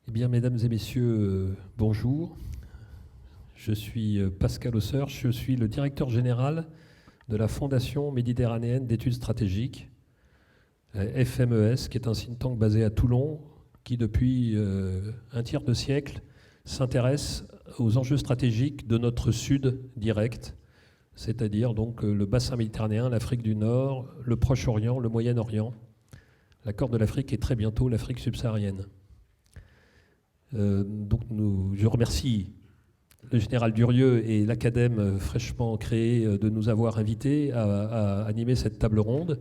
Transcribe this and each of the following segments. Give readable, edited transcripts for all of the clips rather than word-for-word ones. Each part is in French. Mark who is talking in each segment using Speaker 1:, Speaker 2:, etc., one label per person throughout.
Speaker 1: Eh bien, mesdames et messieurs, bonjour. Je suis Pascal Hausseur, je suis le directeur général de la Fondation méditerranéenne d'études stratégiques, la FMES, qui est un think tank basé à Toulon, qui depuis un tiers de siècle s'intéresse aux enjeux stratégiques de notre sud direct, c'est-à-dire donc le bassin méditerranéen, l'Afrique du Nord, le Proche-Orient, le Moyen-Orient, la Corne de l'Afrique et très bientôt l'Afrique subsaharienne. Je remercie le général Durieux et l'Acadème fraîchement créée de nous avoir invités à animer cette table ronde.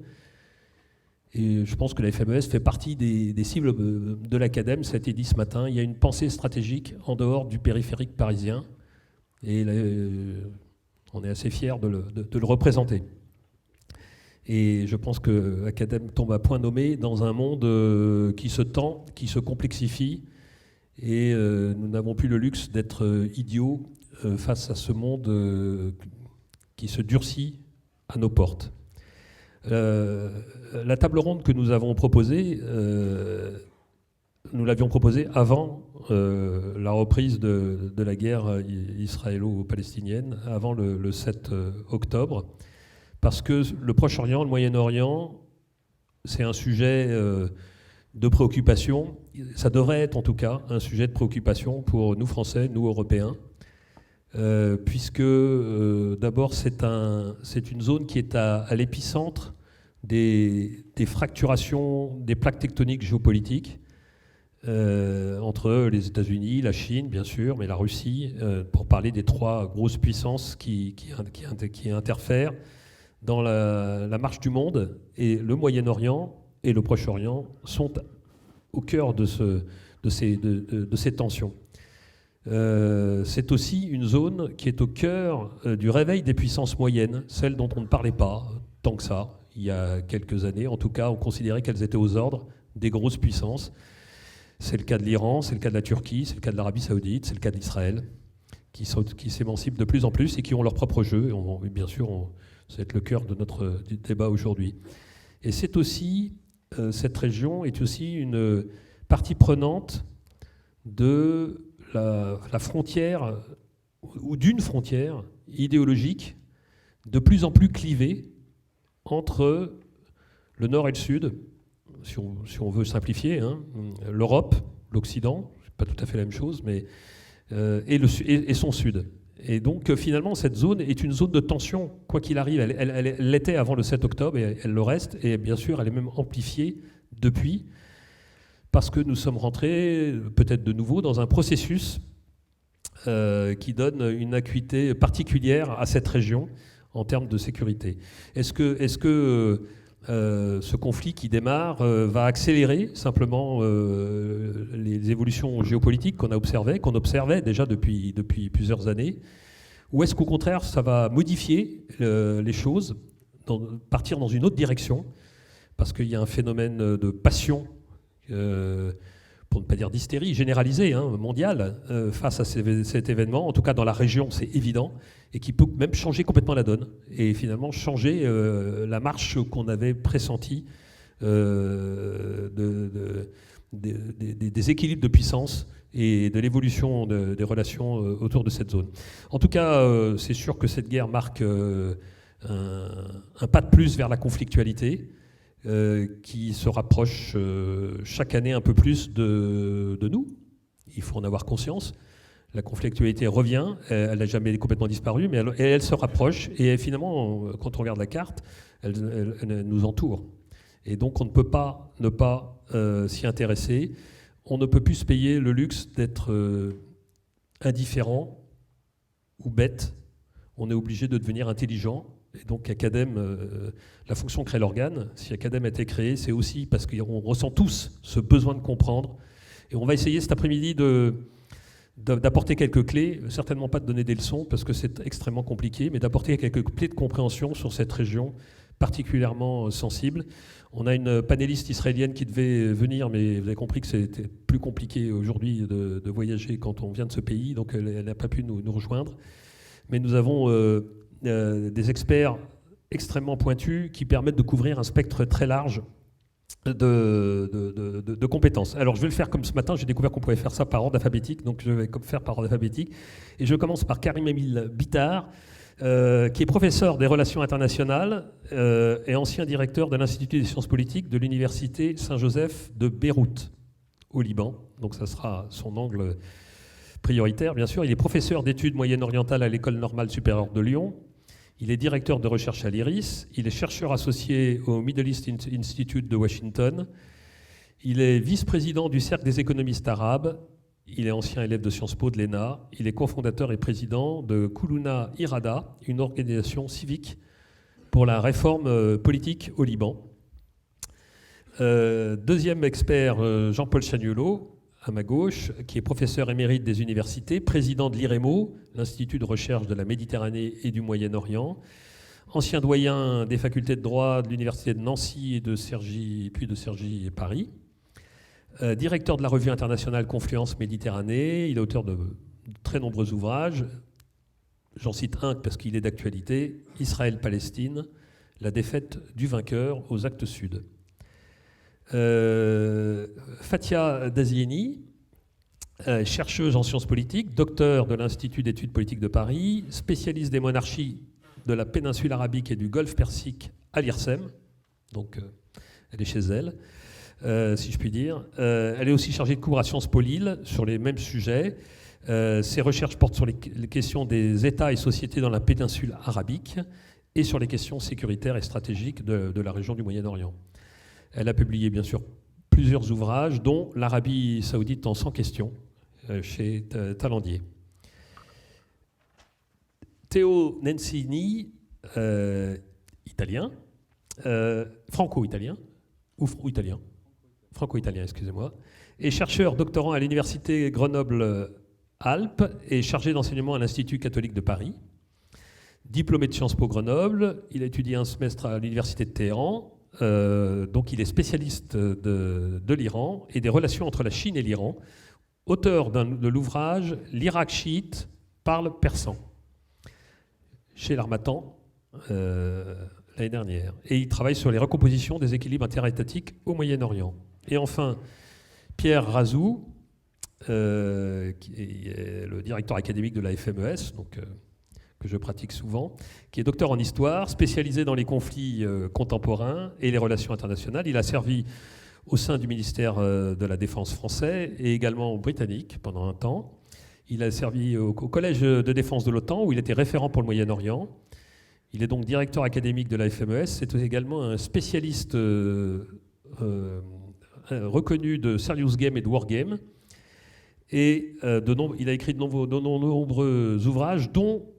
Speaker 1: Et je pense que la FMES fait partie des cibles de l'Acadème. Ça a été dit ce matin. Il y a une pensée stratégique en dehors du périphérique parisien. Et là, on est assez fiers de le représenter. Et je pense que l'Acadème tombe à point nommé dans un monde qui se tend, qui se complexifie. Et nous n'avons plus le luxe d'être idiots face à ce monde qui se durcit à nos portes. La table ronde que nous avons proposée, nous l'avions proposée avant la reprise de la guerre israélo-palestinienne, avant le 7 octobre, parce que le Proche-Orient, le Moyen-Orient, c'est un sujet de préoccupation. Ça devrait être en tout cas un sujet de préoccupation pour nous Français, nous Européens, puisque d'abord c'est une zone qui est à l'épicentre des fracturations des plaques tectoniques géopolitiques entre les États-Unis, la Chine bien sûr, mais la Russie, pour parler des trois grosses puissances qui interfèrent dans la marche du monde. Et le Moyen-Orient et le Proche-Orient sont au cœur de ces tensions. C'est aussi une zone qui est au cœur du réveil des puissances moyennes, celles dont on ne parlait pas tant que ça, il y a quelques années. En tout cas, on considérait qu'elles étaient aux ordres des grosses puissances. C'est le cas de l'Iran, c'est le cas de la Turquie, c'est le cas de l'Arabie Saoudite, c'est le cas d'Israël, qui s'émancipent de plus en plus et qui ont leur propre jeu. Et bien sûr, ça va être le cœur de notre débat aujourd'hui. Et c'est aussi, cette région est aussi une partie prenante de la frontière, ou d'une frontière idéologique de plus en plus clivée entre le nord et le sud, si on veut simplifier, hein, l'Europe, l'Occident, c'est pas tout à fait la même chose, mais, et son sud. Et donc finalement cette zone est une zone de tension, quoi qu'il arrive. Elle l'était avant le 7 octobre et elle le reste, et bien sûr elle est même amplifiée depuis, parce que nous sommes rentrés peut-être de nouveau dans un processus qui donne une acuité particulière à cette région en termes de sécurité. Est-ce que ce conflit qui démarre va accélérer simplement les évolutions géopolitiques qu'on observait déjà depuis plusieurs années, ou est-ce qu'au contraire ça va modifier les choses, partir dans une autre direction, parce qu'il y a un phénomène de passion, pour ne pas dire d'hystérie généralisée, hein, mondiale, face à cet événement, en tout cas dans la région c'est évident, et qui peut même changer complètement la donne, et finalement changer la marche qu'on avait pressentie des équilibres de puissance et de l'évolution des relations autour de cette zone. En tout cas, c'est sûr que cette guerre marque un pas de plus vers la conflictualité, qui se rapproche chaque année un peu plus de nous. Il faut en avoir conscience. La conflictualité revient, elle n'a jamais complètement disparu, mais elle se rapproche, et finalement, quand on regarde la carte, elle nous entoure. Et donc on ne peut pas ne pas s'y intéresser. On ne peut plus se payer le luxe d'être indifférent ou bête. On est obligé de devenir intelligent. Et donc Acadème, la fonction crée l'organe. Si Acadème a été créé, c'est aussi parce qu'on ressent tous ce besoin de comprendre. Et on va essayer cet après-midi d'apporter quelques clés, certainement pas de donner des leçons parce que c'est extrêmement compliqué, mais d'apporter quelques clés de compréhension sur cette région particulièrement sensible. On a une panéliste israélienne qui devait venir, mais vous avez compris que c'était plus compliqué aujourd'hui de voyager quand on vient de ce pays, donc elle n'a pas pu nous rejoindre. Mais nous avons des experts extrêmement pointus qui permettent de couvrir un spectre très large de compétences. Alors je vais le faire comme ce matin, j'ai découvert qu'on pouvait faire ça par ordre alphabétique, donc je vais faire par ordre alphabétique. Et je commence par Karim Emile Bittard, qui est professeur des relations internationales et ancien directeur de l'Institut des sciences politiques de l'Université Saint-Joseph de Beyrouth, au Liban. Donc ça sera son angle prioritaire, bien sûr. Il est professeur d'études moyen-orientales à l'École normale supérieure de Lyon. Il est directeur de recherche à l'IRIS. Il est chercheur associé au Middle East Institute de Washington. Il est vice-président du Cercle des économistes arabes. Il est ancien élève de Sciences Po de l'ENA. Il est cofondateur et président de Koulouna Irada, une organisation civique pour la réforme politique au Liban. Deuxième expert, Jean-Paul Chagnolot, à ma gauche, qui est professeur émérite des universités, président de l'IREMO, l'Institut de recherche de la Méditerranée et du Moyen-Orient, ancien doyen des facultés de droit de l'Université de Nancy et de Cergy, puis de Cergy et Paris, directeur de la revue internationale Confluence Méditerranée. Il est auteur de très nombreux ouvrages. J'en cite un parce qu'il est d'actualité, Israël-Palestine, la défaite du vainqueur aux actes sud. Fathia Dazieni, chercheuse en sciences politiques, docteur de l'Institut d'études politiques de Paris, spécialiste des monarchies de la péninsule arabique et du Golfe Persique à l'IRSEM, donc elle est chez elle, si je puis dire. Elle est aussi chargée de cours à Sciences Po Lille sur les mêmes sujets. Ses recherches portent sur les questions des États et sociétés dans la péninsule arabique et sur les questions sécuritaires et stratégiques de la région du Moyen-Orient. Elle a publié bien sûr plusieurs ouvrages, dont l'Arabie saoudite en 100 questions, chez Talandier. Théo Nencini, italien, franco-italien, franco-italien, excusez-moi, est chercheur doctorant à l'Université Grenoble-Alpes et chargé d'enseignement à l'Institut catholique de Paris. Diplômé de Sciences Po Grenoble, il a étudié un semestre à l'Université de Téhéran. Donc il est spécialiste de l'Iran et des relations entre la Chine et l'Iran, auteur de l'ouvrage « L'Irak chiite parle persan » chez l'Harmattan l'année dernière. Et il travaille sur les recompositions des équilibres interétatiques au Moyen-Orient. Et enfin, Pierre Razou, qui est le directeur académique de la FMES, donc que je pratique souvent, qui est docteur en histoire, spécialisé dans les conflits contemporains et les relations internationales. Il a servi au sein du ministère de la Défense français et également britannique pendant un temps. Il a servi au Collège de défense de l'OTAN, où il était référent pour le Moyen-Orient. Il est donc directeur académique de la FMES. C'est également un spécialiste reconnu de Serious Game et de Wargame. Et il a écrit de nombreux ouvrages, dont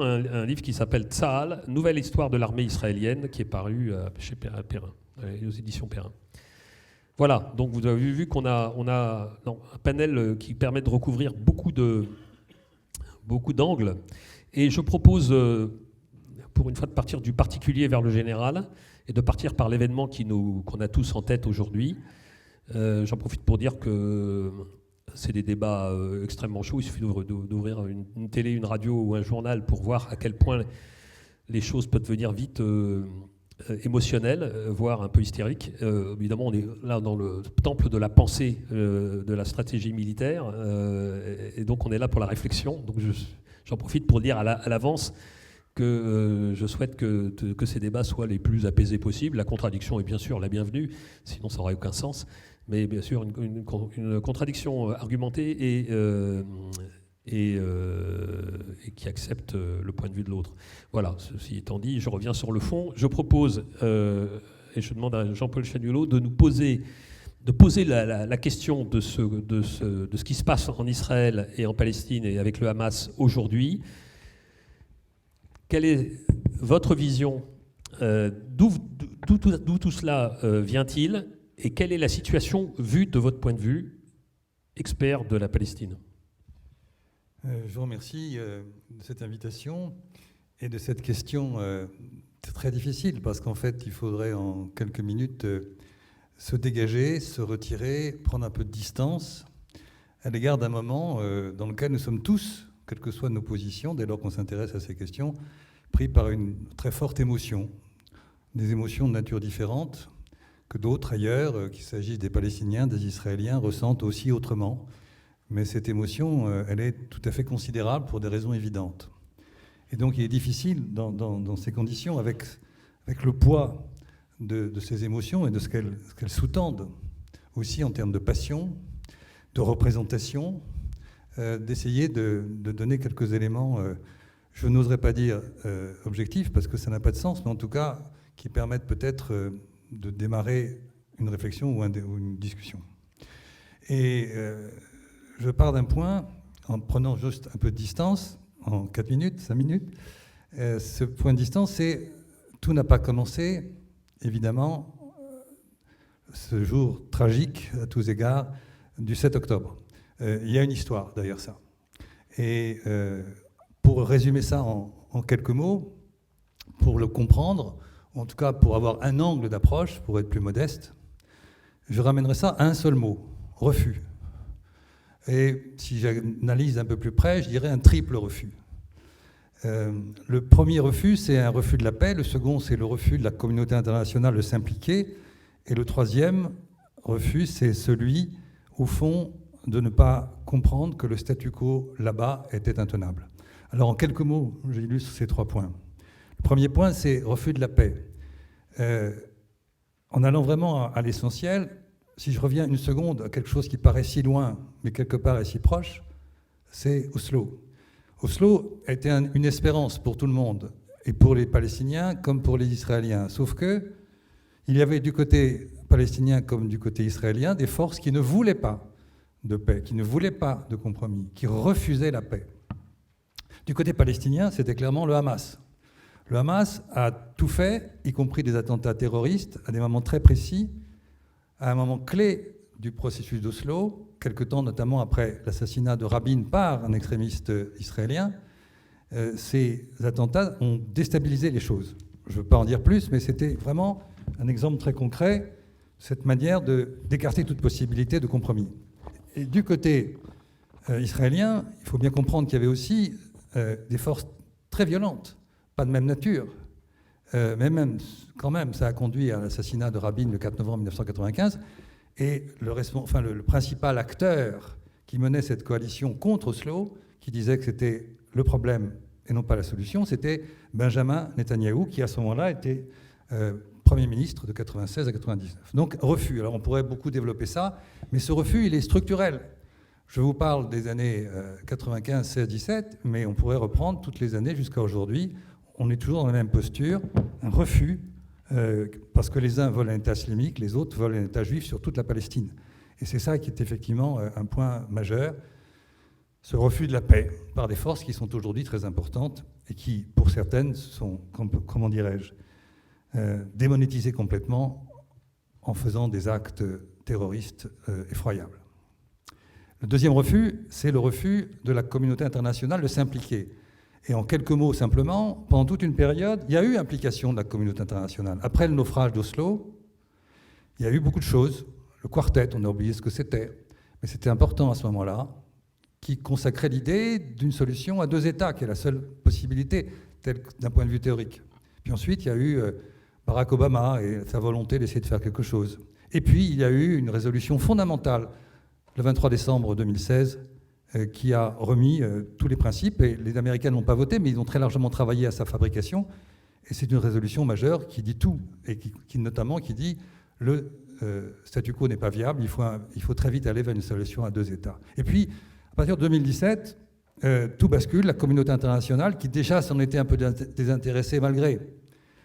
Speaker 1: un livre qui s'appelle Tsahal, Nouvelle histoire de l'armée israélienne, qui est paru chez Perrin, aux éditions Perrin. Voilà, donc vous avez vu qu'on a un panel qui permet de recouvrir beaucoup d'angles. Et je propose, pour une fois, de partir du particulier vers le général et de partir par l'événement qu'on a tous en tête aujourd'hui. J'en profite pour dire que c'est des débats extrêmement chauds. Il suffit d'ouvrir une télé, une radio ou un journal pour voir à quel point les choses peuvent devenir vite émotionnelles, voire un peu hystériques. Évidemment, on est là dans le temple de la pensée de la stratégie militaire, et donc on est là pour la réflexion. Donc j'en profite pour dire à l'avance que je souhaite que ces débats soient les plus apaisés possibles. La contradiction est bien sûr la bienvenue, sinon ça n'aurait aucun sens. Mais bien sûr, une contradiction argumentée et qui accepte le point de vue de l'autre. Voilà, ceci étant dit, je reviens sur le fond. Je propose, et je demande à Jean-Paul Chagnolot de poser la question de ce qui se passe en Israël et en Palestine et avec le Hamas aujourd'hui. Quelle est votre vision? D'où tout cela vient-il? Et quelle est la situation vue de votre point de vue, expert de la Palestine?
Speaker 2: Je vous remercie de cette invitation et de cette question très difficile, parce qu'en fait, il faudrait en quelques minutes se dégager, se retirer, prendre un peu de distance à l'égard d'un moment dans lequel nous sommes tous, quelles que soient nos positions, dès lors qu'on s'intéresse à ces questions, pris par une très forte émotion. des émotions de nature différente que d'autres ailleurs, qu'il s'agisse des Palestiniens, des Israéliens, ressentent aussi autrement. Mais cette émotion, elle est tout à fait considérable pour des raisons évidentes. Et donc il est difficile, dans ces conditions, avec le poids de ces émotions et de ce qu'elles sous-tendent, aussi en termes de passion, de représentation, d'essayer de donner quelques éléments, je n'oserais pas dire objectifs, parce que ça n'a pas de sens, mais en tout cas qui permettent peut-être de démarrer une réflexion ou une discussion. Et je pars d'un point, en prenant juste un peu de distance, en 4 minutes, 5 minutes. Ce point de distance, c'est tout n'a pas commencé, évidemment, ce jour tragique, à tous égards, du 7 octobre. Il y a une histoire derrière ça. Et pour résumer ça en quelques mots, pour le comprendre, en tout cas pour avoir un angle d'approche, pour être plus modeste, je ramènerai ça à un seul mot, refus. Et si j'analyse un peu plus près, je dirais un triple refus. Le premier refus, c'est un refus de la paix. Le second, c'est le refus de la communauté internationale de s'impliquer. Et le troisième refus, c'est celui, au fond, de ne pas comprendre que le statu quo là-bas était intenable. Alors, en quelques mots, j'illustre ces 3 points. Le premier point, c'est refus de la paix. En allant vraiment à l'essentiel, si je reviens une seconde à quelque chose qui paraît si loin, mais quelque part est si proche, c'est Oslo. Oslo était une espérance pour tout le monde, et pour les Palestiniens comme pour les Israéliens. Sauf que il y avait du côté palestinien comme du côté israélien des forces qui ne voulaient pas de paix, qui ne voulaient pas de compromis, qui refusaient la paix. Du côté palestinien, c'était clairement le Hamas. Le Hamas a tout fait, y compris des attentats terroristes, à des moments très précis, à un moment clé du processus d'Oslo, quelque temps notamment après l'assassinat de Rabin par un extrémiste israélien. Ces attentats ont déstabilisé les choses. Je ne veux pas en dire plus, mais c'était vraiment un exemple très concret, cette manière d'écarter toute possibilité de compromis. Et du côté israélien, il faut bien comprendre qu'il y avait aussi des forces très violentes, pas de même nature, mais quand même, ça a conduit à l'assassinat de Rabin le 4 novembre 1995, et le principal acteur qui menait cette coalition contre Oslo, qui disait que c'était le problème et non pas la solution, c'était Benjamin Netanyahou, qui à ce moment-là était Premier ministre de 96 à 99. Donc refus. Alors on pourrait beaucoup développer ça, mais ce refus, il est structurel. Je vous parle des années 95, 16, 17, mais on pourrait reprendre toutes les années jusqu'à aujourd'hui. On est toujours dans la même posture, un refus, parce que les uns veulent un État islamique, les autres veulent un État juif sur toute la Palestine. Et c'est ça qui est effectivement un point majeur, ce refus de la paix par des forces qui sont aujourd'hui très importantes et qui, pour certaines, sont, comment dirais-je, démonétisées complètement en faisant des actes terroristes effroyables. Le deuxième refus, c'est le refus de la communauté internationale de s'impliquer. Et en quelques mots simplement, pendant toute une période, il y a eu implication de la communauté internationale. Après le naufrage d'Oslo, il y a eu beaucoup de choses. Le quartet, on a oublié ce que c'était, mais c'était important à ce moment-là, qui consacrait l'idée d'une solution à 2 États, qui est la seule possibilité, d'un point de vue théorique. Puis ensuite, il y a eu Barack Obama et sa volonté d'essayer de faire quelque chose. Et puis, il y a eu une résolution fondamentale, le 23 décembre 2016, qui a remis tous les principes. Et les Américains n'ont pas voté, mais ils ont très largement travaillé à sa fabrication. Et c'est une résolution majeure qui dit tout, et notamment qui dit le statu quo n'est pas viable, il faut très vite aller vers une solution à 2 États. Et puis, à partir de 2017, tout bascule. La communauté internationale, qui déjà s'en était un peu désintéressée malgré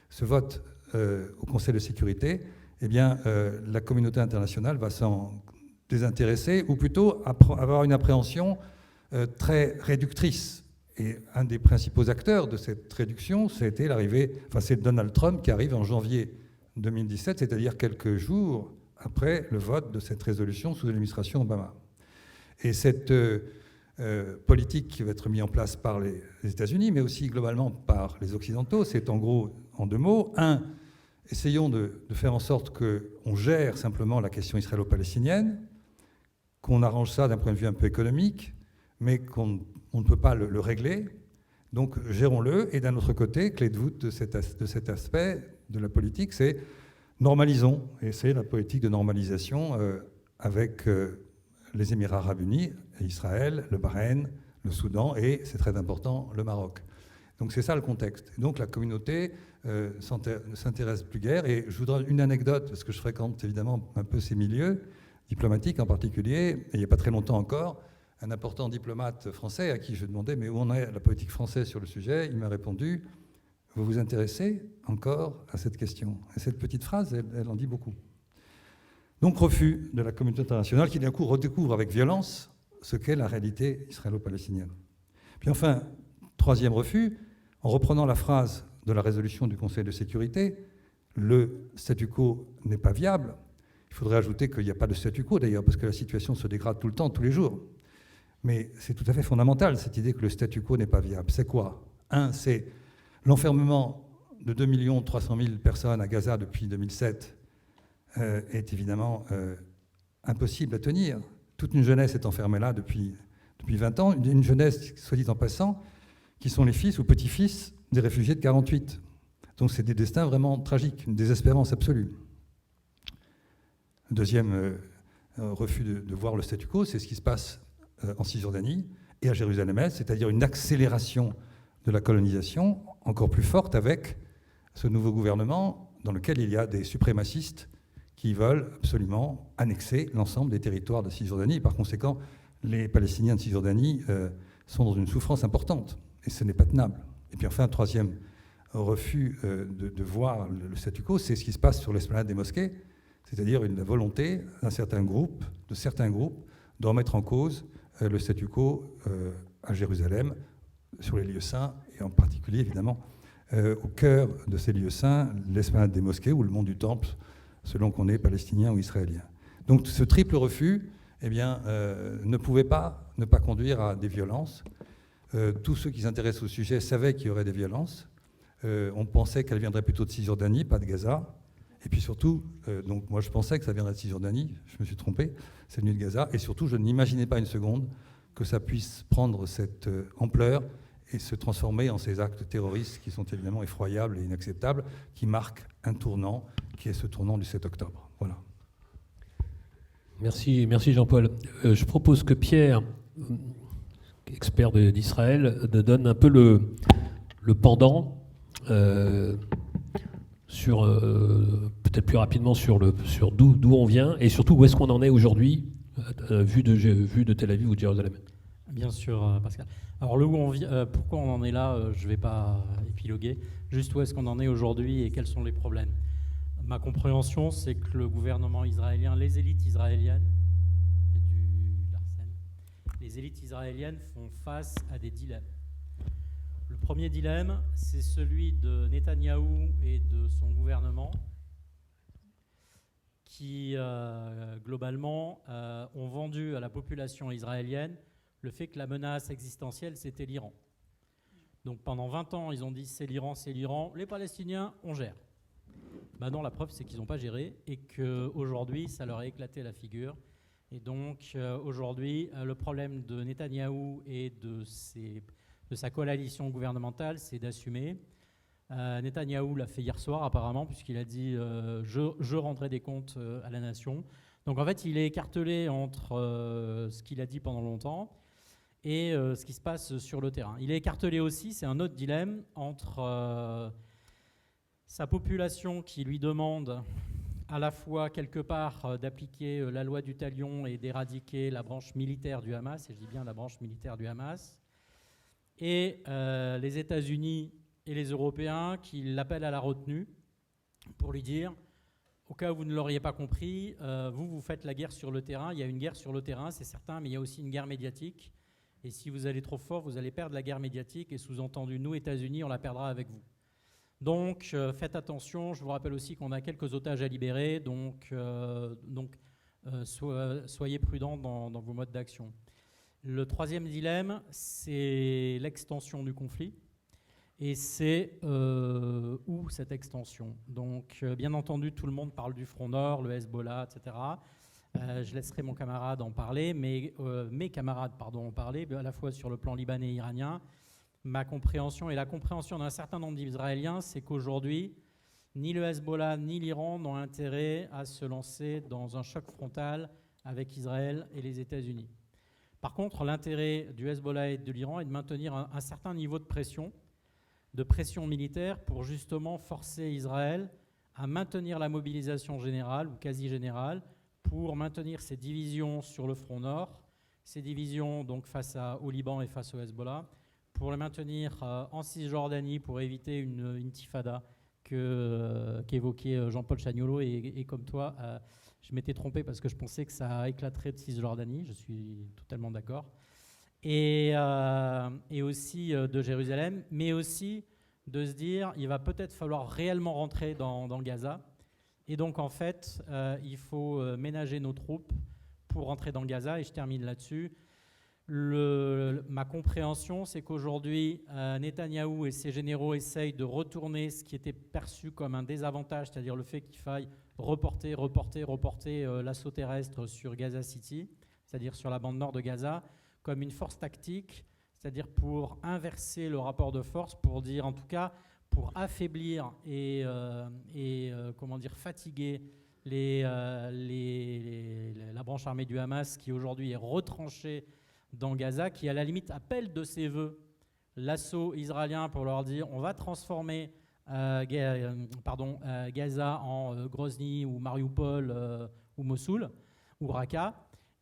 Speaker 2: ce vote au Conseil de sécurité, eh bien, la communauté internationale va s'en désintéresser, ou plutôt avoir une appréhension très réductrice. Et un des principaux acteurs de cette réduction, c'est Donald Trump qui arrive en janvier 2017, c'est-à-dire quelques jours après le vote de cette résolution sous l'administration Obama. Et cette politique qui va être mise en place par les États-Unis, mais aussi globalement par les Occidentaux, c'est en gros, en 2 mots, essayons de faire en sorte qu'on gère simplement la question israélo-palestinienne, qu'on arrange ça d'un point de vue un peu économique, mais qu'on ne peut pas le régler. Donc gérons-le. Et d'un autre côté, clé de voûte de cet aspect, de la politique, c'est normalisons, et c'est la politique de normalisation avec les Émirats arabes unis, Israël, le Bahreïn, le Soudan et, c'est très important, le Maroc. Donc c'est ça le contexte. Et donc la communauté ne s'intéresse plus guère. Et je voudrais une anecdote, parce que je fréquente évidemment un peu ces milieux, diplomatiques en particulier, et il n'y a pas très longtemps encore, un important diplomate français à qui je demandais mais où en est la politique française sur le sujet, il m'a répondu « Vous vous intéressez encore à cette question ?» Et cette petite phrase, elle en dit beaucoup. Donc refus de la communauté internationale qui d'un coup redécouvre avec violence ce qu'est la réalité israélo-palestinienne. Puis enfin, troisième refus, en reprenant la phrase de la résolution du Conseil de sécurité, le statu quo n'est pas viable. Il faudrait ajouter qu'il n'y a pas de statu quo d'ailleurs, parce que la situation se dégrade tout le temps, tous les jours. Mais c'est tout à fait fondamental, cette idée que le statu quo n'est pas viable. C'est quoi ? Un, c'est l'enfermement de 2 300 000 personnes à Gaza depuis 2007 est évidemment impossible à tenir. Toute une jeunesse est enfermée là depuis 20 ans, une jeunesse, soit dit en passant, qui sont les fils ou petits-fils des réfugiés de 48. Donc c'est des destins vraiment tragiques, une désespérance absolue. Deuxième refus de voir le statu quo, c'est ce qui se passe en Cisjordanie et à Jérusalem-Est, c'est-à-dire une accélération de la colonisation encore plus forte avec ce nouveau gouvernement dans lequel il y a des suprémacistes qui veulent absolument annexer l'ensemble des territoires de Cisjordanie. Et par conséquent, les Palestiniens de Cisjordanie sont dans une souffrance importante et ce n'est pas tenable. Et puis enfin, un troisième refus de voir le statu quo, c'est ce qui se passe sur l'esplanade des mosquées, c'est-à-dire une volonté de certains groupes, de remettre en cause le statu quo à Jérusalem, sur les lieux saints, et en particulier, évidemment, au cœur de ces lieux saints, l'esplanade des mosquées ou le mont du Temple, selon qu'on est palestinien ou israélien. Donc ce triple refus ne pouvait pas ne pas conduire à des violences. Tous ceux qui s'intéressent au sujet savaient qu'il y aurait des violences. On pensait qu'elles viendraient plutôt de Cisjordanie, pas de Gaza. Et puis surtout, donc moi je pensais que ça viendrait de Cisjordanie, je me suis trompé, c'est venu de Gaza. Et surtout, je n'imaginais pas une seconde que ça puisse prendre cette ampleur et se transformer en ces actes terroristes qui sont évidemment effroyables et inacceptables, qui marquent un tournant, qui est ce tournant du 7 octobre. Voilà.
Speaker 1: Merci Jean-Paul. Je propose que Pierre, expert d'Israël, donne un peu le pendant sur peut-être plus rapidement sur d'où on vient et surtout où est-ce qu'on en est aujourd'hui vu de Tel Aviv ou de Jérusalem.
Speaker 3: Bien sûr, Pascal. Alors le où on vient, pourquoi on en est là, je ne vais pas épiloguer. Juste où est-ce qu'on en est aujourd'hui et quels sont les problèmes. Ma compréhension, c'est que le gouvernement israélien, les élites israéliennes, les élites israéliennes font face à des dilemmes. Le premier dilemme, c'est celui de Netanyahou et de son gouvernement qui, globalement, ont vendu à la population israélienne le fait que la menace existentielle, c'était l'Iran. Donc pendant 20 ans, ils ont dit c'est l'Iran, les Palestiniens, on gère. Ben non, la preuve, c'est qu'ils n'ont pas géré et qu'aujourd'hui, ça leur a éclaté la figure. Et donc aujourd'hui, le problème de Netanyahou et de sa coalition gouvernementale, c'est d'assumer. Netanyahou l'a fait hier soir apparemment, puisqu'il a dit je rendrai des comptes à la nation. Donc en fait, il est écartelé entre ce qu'il a dit pendant longtemps et ce qui se passe sur le terrain. Il est écartelé aussi, c'est un autre dilemme, entre sa population qui lui demande à la fois quelque part d'appliquer la loi du talion et d'éradiquer la branche militaire du Hamas, et je dis bien la branche militaire du Hamas, et les États-Unis et les Européens qui l'appellent à la retenue pour lui dire, au cas où vous ne l'auriez pas compris, vous faites la guerre sur le terrain, il y a une guerre sur le terrain, c'est certain, mais il y a aussi une guerre médiatique, et si vous allez trop fort, vous allez perdre la guerre médiatique, et sous-entendu, nous, États-Unis, on la perdra avec vous. Donc, faites attention, je vous rappelle aussi qu'on a quelques otages à libérer, donc soyez prudents dans vos modes d'action. Le troisième dilemme, c'est l'extension du conflit. Et c'est où cette extension ? Donc, bien entendu, tout le monde parle du Front Nord, le Hezbollah, etc. Je laisserai mon camarade en parler, mais mes camarades en parler, à la fois sur le plan libanais et iranien. Ma compréhension et la compréhension d'un certain nombre d'Israéliens, c'est qu'aujourd'hui, ni le Hezbollah ni l'Iran n'ont intérêt à se lancer dans un choc frontal avec Israël et les États-Unis. Par contre, l'intérêt du Hezbollah et de l'Iran est de maintenir un certain niveau de pression militaire pour justement forcer Israël à maintenir la mobilisation générale ou quasi générale, pour maintenir ses divisions sur le front nord, ses divisions donc face au Liban et face au Hezbollah, pour les maintenir en Cisjordanie pour éviter une intifada qu'évoquait Jean-Paul Chagnolot, et comme toi, je m'étais trompé parce que je pensais que ça éclaterait de Cisjordanie, je suis totalement d'accord, et aussi de Jérusalem, mais aussi de se dire il va peut-être falloir réellement rentrer dans Gaza, et donc en fait il faut ménager nos troupes pour rentrer dans Gaza. Et je termine là-dessus. Ma compréhension, c'est qu'aujourd'hui, Netanyahou et ses généraux essayent de retourner ce qui était perçu comme un désavantage, c'est-à-dire le fait qu'il faille reporter l'assaut terrestre sur Gaza City, c'est-à-dire sur la bande nord de Gaza, comme une force tactique, c'est-à-dire pour inverser le rapport de force, pour dire en tout cas, pour affaiblir et fatiguer la branche armée du Hamas, qui aujourd'hui est retranchée dans Gaza, qui à la limite appelle de ses voeux l'assaut israélien pour leur dire on va transformer Gaza en Grozny ou Mariupol ou Mossoul ou Raqqa,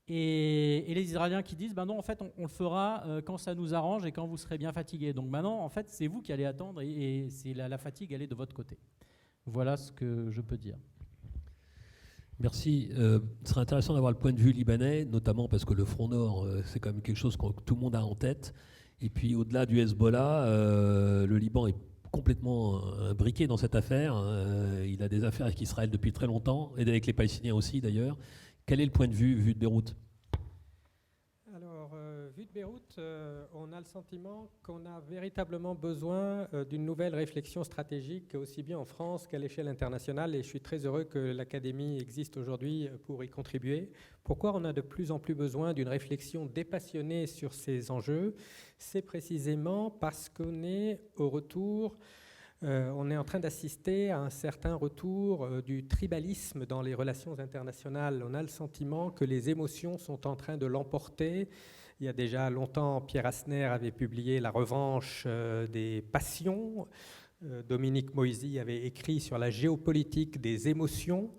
Speaker 3: et les Israéliens qui disent non, en fait on le fera quand ça nous arrange et quand vous serez bien fatigués, donc maintenant en fait c'est vous qui allez attendre, et c'est la fatigue, elle est de votre côté. Voilà ce que je peux dire.
Speaker 1: Merci. Ce serait intéressant d'avoir le point de vue libanais, notamment parce que le front nord, c'est quand même quelque chose que tout le monde a en tête. Et puis au-delà du Hezbollah, le Liban est complètement imbriqué dans cette affaire. Il a des affaires avec Israël depuis très longtemps, et avec les Palestiniens aussi d'ailleurs. Quel est le point de vue vu de Beyrouth ?
Speaker 4: Alors, vu de Beyrouth, on a le sentiment qu'on a véritablement besoin d'une nouvelle réflexion stratégique, aussi bien en France qu'à l'échelle internationale, et je suis très heureux que l'Académie existe aujourd'hui pour y contribuer. Pourquoi on a de plus en plus besoin d'une réflexion dépassionnée sur ces enjeux ? C'est précisément parce qu'on est au retour... on est en train d'assister à un certain retour du tribalisme dans les relations internationales. On a le sentiment que les émotions sont en train de l'emporter. Il y a déjà longtemps, Pierre Asner avait publié La revanche des passions. Dominique Moisy avait écrit sur la géopolitique des émotions.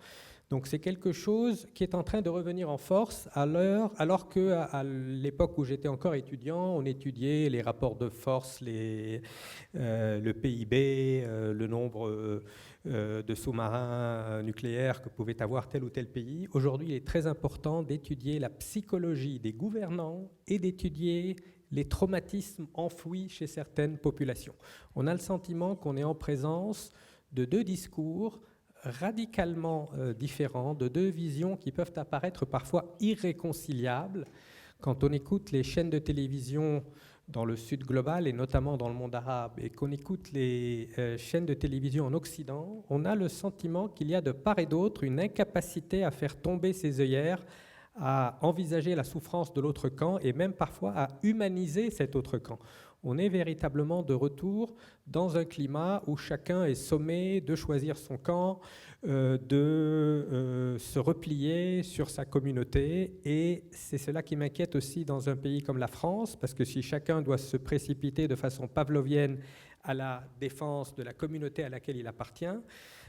Speaker 4: Donc c'est quelque chose qui est en train de revenir en force alors qu'à l'époque où j'étais encore étudiant, on étudiait les rapports de force, le PIB, le nombre de sous-marins nucléaires que pouvait avoir tel ou tel pays. Aujourd'hui, il est très important d'étudier la psychologie des gouvernants et d'étudier les traumatismes enfouis chez certaines populations. On a le sentiment qu'on est en présence de deux discours radicalement différents, de deux visions qui peuvent apparaître parfois irréconciliables. Quand on écoute les chaînes de télévision dans le sud global et notamment dans le monde arabe, et qu'on écoute les chaînes de télévision en Occident, on a le sentiment qu'il y a de part et d'autre une incapacité à faire tomber ses œillères, à envisager la souffrance de l'autre camp et même parfois à humaniser cet autre camp. On est véritablement de retour dans un climat où chacun est sommé de choisir son camp, de se replier sur sa communauté. Et c'est cela qui m'inquiète aussi dans un pays comme la France, parce que si chacun doit se précipiter de façon pavlovienne à la défense de la communauté à laquelle il appartient,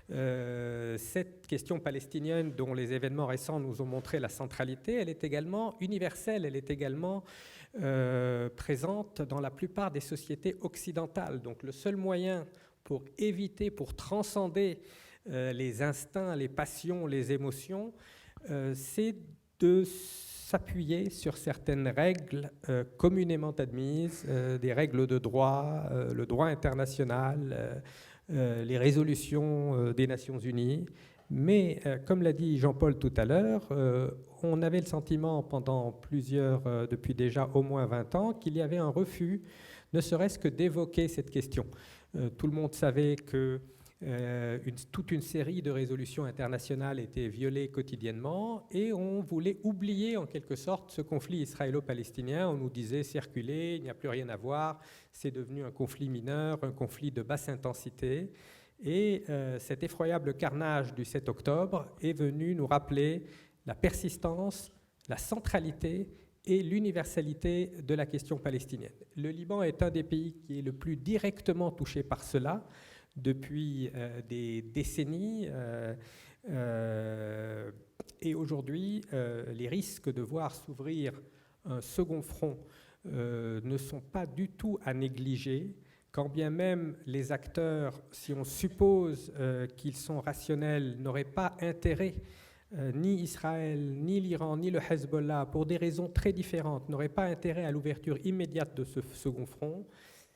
Speaker 4: cette question palestinienne dont les événements récents nous ont montré la centralité, elle est également universelle, elle est également présente dans la plupart des sociétés occidentales. Donc le seul moyen pour éviter, pour transcender les instincts, les passions, les émotions, c'est de s'appuyer sur certaines règles communément admises, des règles de droit, le droit international, les résolutions des Nations Unies. Mais, comme l'a dit Jean-Paul tout à l'heure, on avait le sentiment depuis déjà au moins 20 ans, qu'il y avait un refus, ne serait-ce que d'évoquer cette question. Tout le monde savait que toute une série de résolutions internationales étaient violées quotidiennement, et on voulait oublier en quelque sorte ce conflit israélo-palestinien. On nous disait circuler, il n'y a plus rien à voir, c'est devenu un conflit mineur, un conflit de basse intensité. Et cet effroyable carnage du 7 octobre est venu nous rappeler la persistance, la centralité et l'universalité de la question palestinienne. Le Liban est un des pays qui est le plus directement touché par cela depuis des décennies. Et aujourd'hui, les risques de voir s'ouvrir un second front ne sont pas du tout à négliger, quand bien même les acteurs, si on suppose qu'ils sont rationnels, n'auraient pas intérêt, ni Israël, ni l'Iran, ni le Hezbollah, pour des raisons très différentes, n'auraient pas intérêt à l'ouverture immédiate de ce second front.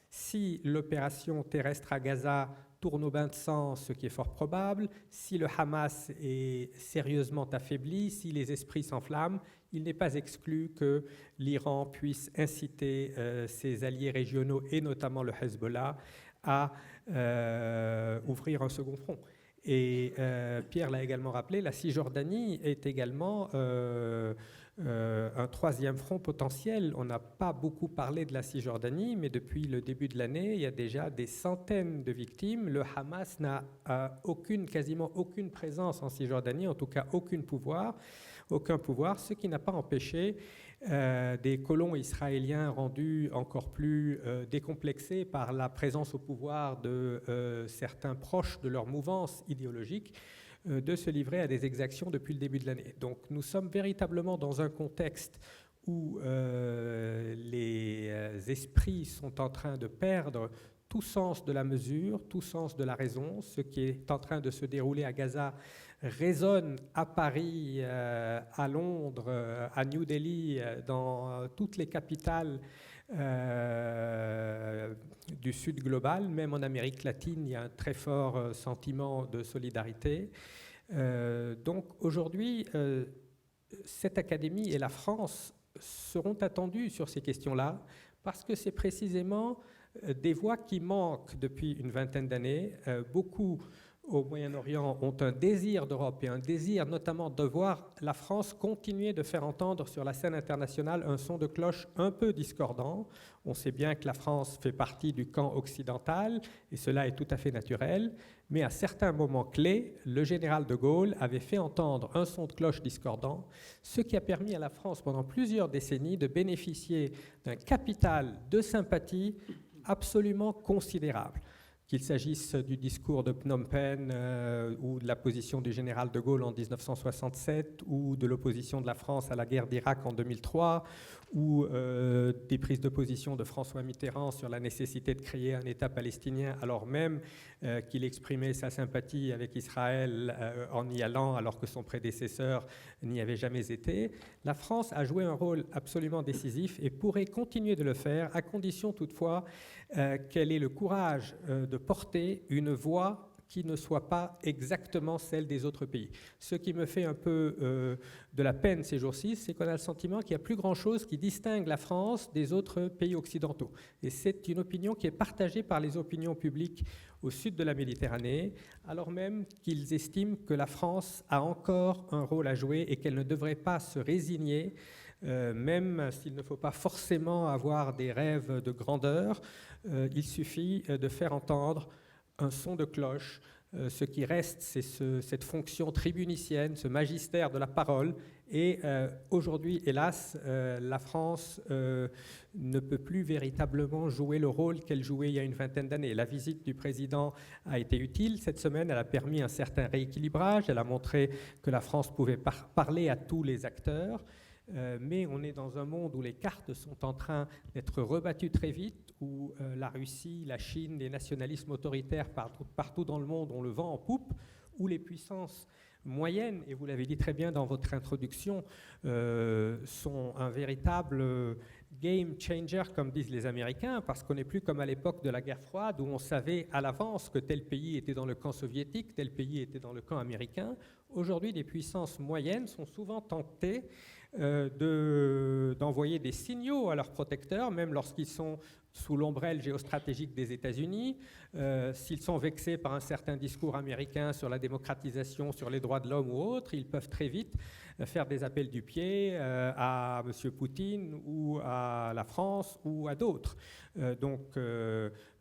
Speaker 4: Si l'opération terrestre à Gaza tourne au bain de sang, ce qui est fort probable, si le Hamas est sérieusement affaibli, si les esprits s'enflamment, il n'est pas exclu que l'Iran puisse inciter ses alliés régionaux, et notamment le Hezbollah, à ouvrir un second front. Et Pierre l'a également rappelé, la Cisjordanie est également un troisième front potentiel. On n'a pas beaucoup parlé de la Cisjordanie, mais depuis le début de l'année, il y a déjà des centaines de victimes. Le Hamas n'a quasiment aucune présence en Cisjordanie, en tout cas aucun pouvoir, ce qui n'a pas empêché des colons israéliens rendus encore plus décomplexés par la présence au pouvoir de certains proches de leur mouvance idéologique de se livrer à des exactions depuis le début de l'année. Donc nous sommes véritablement dans un contexte où les esprits sont en train de perdre tout sens de la mesure, tout sens de la raison. Ce qui est en train de se dérouler à Gaza résonne à Paris, à Londres, à New Delhi, dans toutes les capitales du Sud global. Même en Amérique latine, il y a un très fort sentiment de solidarité. Donc aujourd'hui, cette académie et la France seront attendus sur ces questions-là, parce que c'est précisément des voix qui manquent depuis une vingtaine d'années. Beaucoup au Moyen-Orient ont un désir d'Europe et un désir notamment de voir la France continuer de faire entendre sur la scène internationale un son de cloche un peu discordant. On sait bien que la France fait partie du camp occidental et cela est tout à fait naturel, mais à certains moments clés, le général de Gaulle avait fait entendre un son de cloche discordant, ce qui a permis à la France pendant plusieurs décennies de bénéficier d'un capital de sympathie absolument considérable. Qu'il s'agisse du discours de Phnom Penh ou de la position du général de Gaulle en 1967 ou de l'opposition de la France à la guerre d'Irak en 2003 ou des prises de position de François Mitterrand sur la nécessité de créer un État palestinien alors même qu'il exprimait sa sympathie avec Israël en y allant alors que son prédécesseur n'y avait jamais été. La France a joué un rôle absolument décisif et pourrait continuer de le faire à condition toutefois qu'elle ait le courage de porter une voix qui ne soit pas exactement celle des autres pays. Ce qui me fait un peu de la peine ces jours-ci, c'est qu'on a le sentiment qu'il n'y a plus grand-chose qui distingue la France des autres pays occidentaux. Et c'est une opinion qui est partagée par les opinions publiques au sud de la Méditerranée, alors même qu'ils estiment que la France a encore un rôle à jouer et qu'elle ne devrait pas se résigner, même s'il ne faut pas forcément avoir des rêves de grandeur. Il suffit de faire entendre un son de cloche. Ce qui reste, c'est cette fonction tribunicienne, ce magistère de la parole. Et aujourd'hui, hélas, la France ne peut plus véritablement jouer le rôle qu'elle jouait il y a une vingtaine d'années. La visite du président a été utile cette semaine. Elle a permis un certain rééquilibrage. Elle a montré que la France pouvait parler à tous les acteurs. Mais on est dans un monde où les cartes sont en train d'être rebattues très vite, où la Russie, la Chine, les nationalismes autoritaires partout dans le monde, on le vent en poupe, où les puissances moyennes, et vous l'avez dit très bien dans votre introduction, sont un véritable game changer, comme disent les Américains, parce qu'on n'est plus comme à l'époque de la guerre froide, où on savait à l'avance que tel pays était dans le camp soviétique, tel pays était dans le camp américain. Aujourd'hui, les puissances moyennes sont souvent tentées d'envoyer des signaux à leurs protecteurs, même lorsqu'ils sont sous l'ombrelle géostratégique des États-Unis. S'ils sont vexés par un certain discours américain sur la démocratisation, sur les droits de l'homme ou autre, ils peuvent très vite faire des appels du pied à M. Poutine ou à la France ou à d'autres. Donc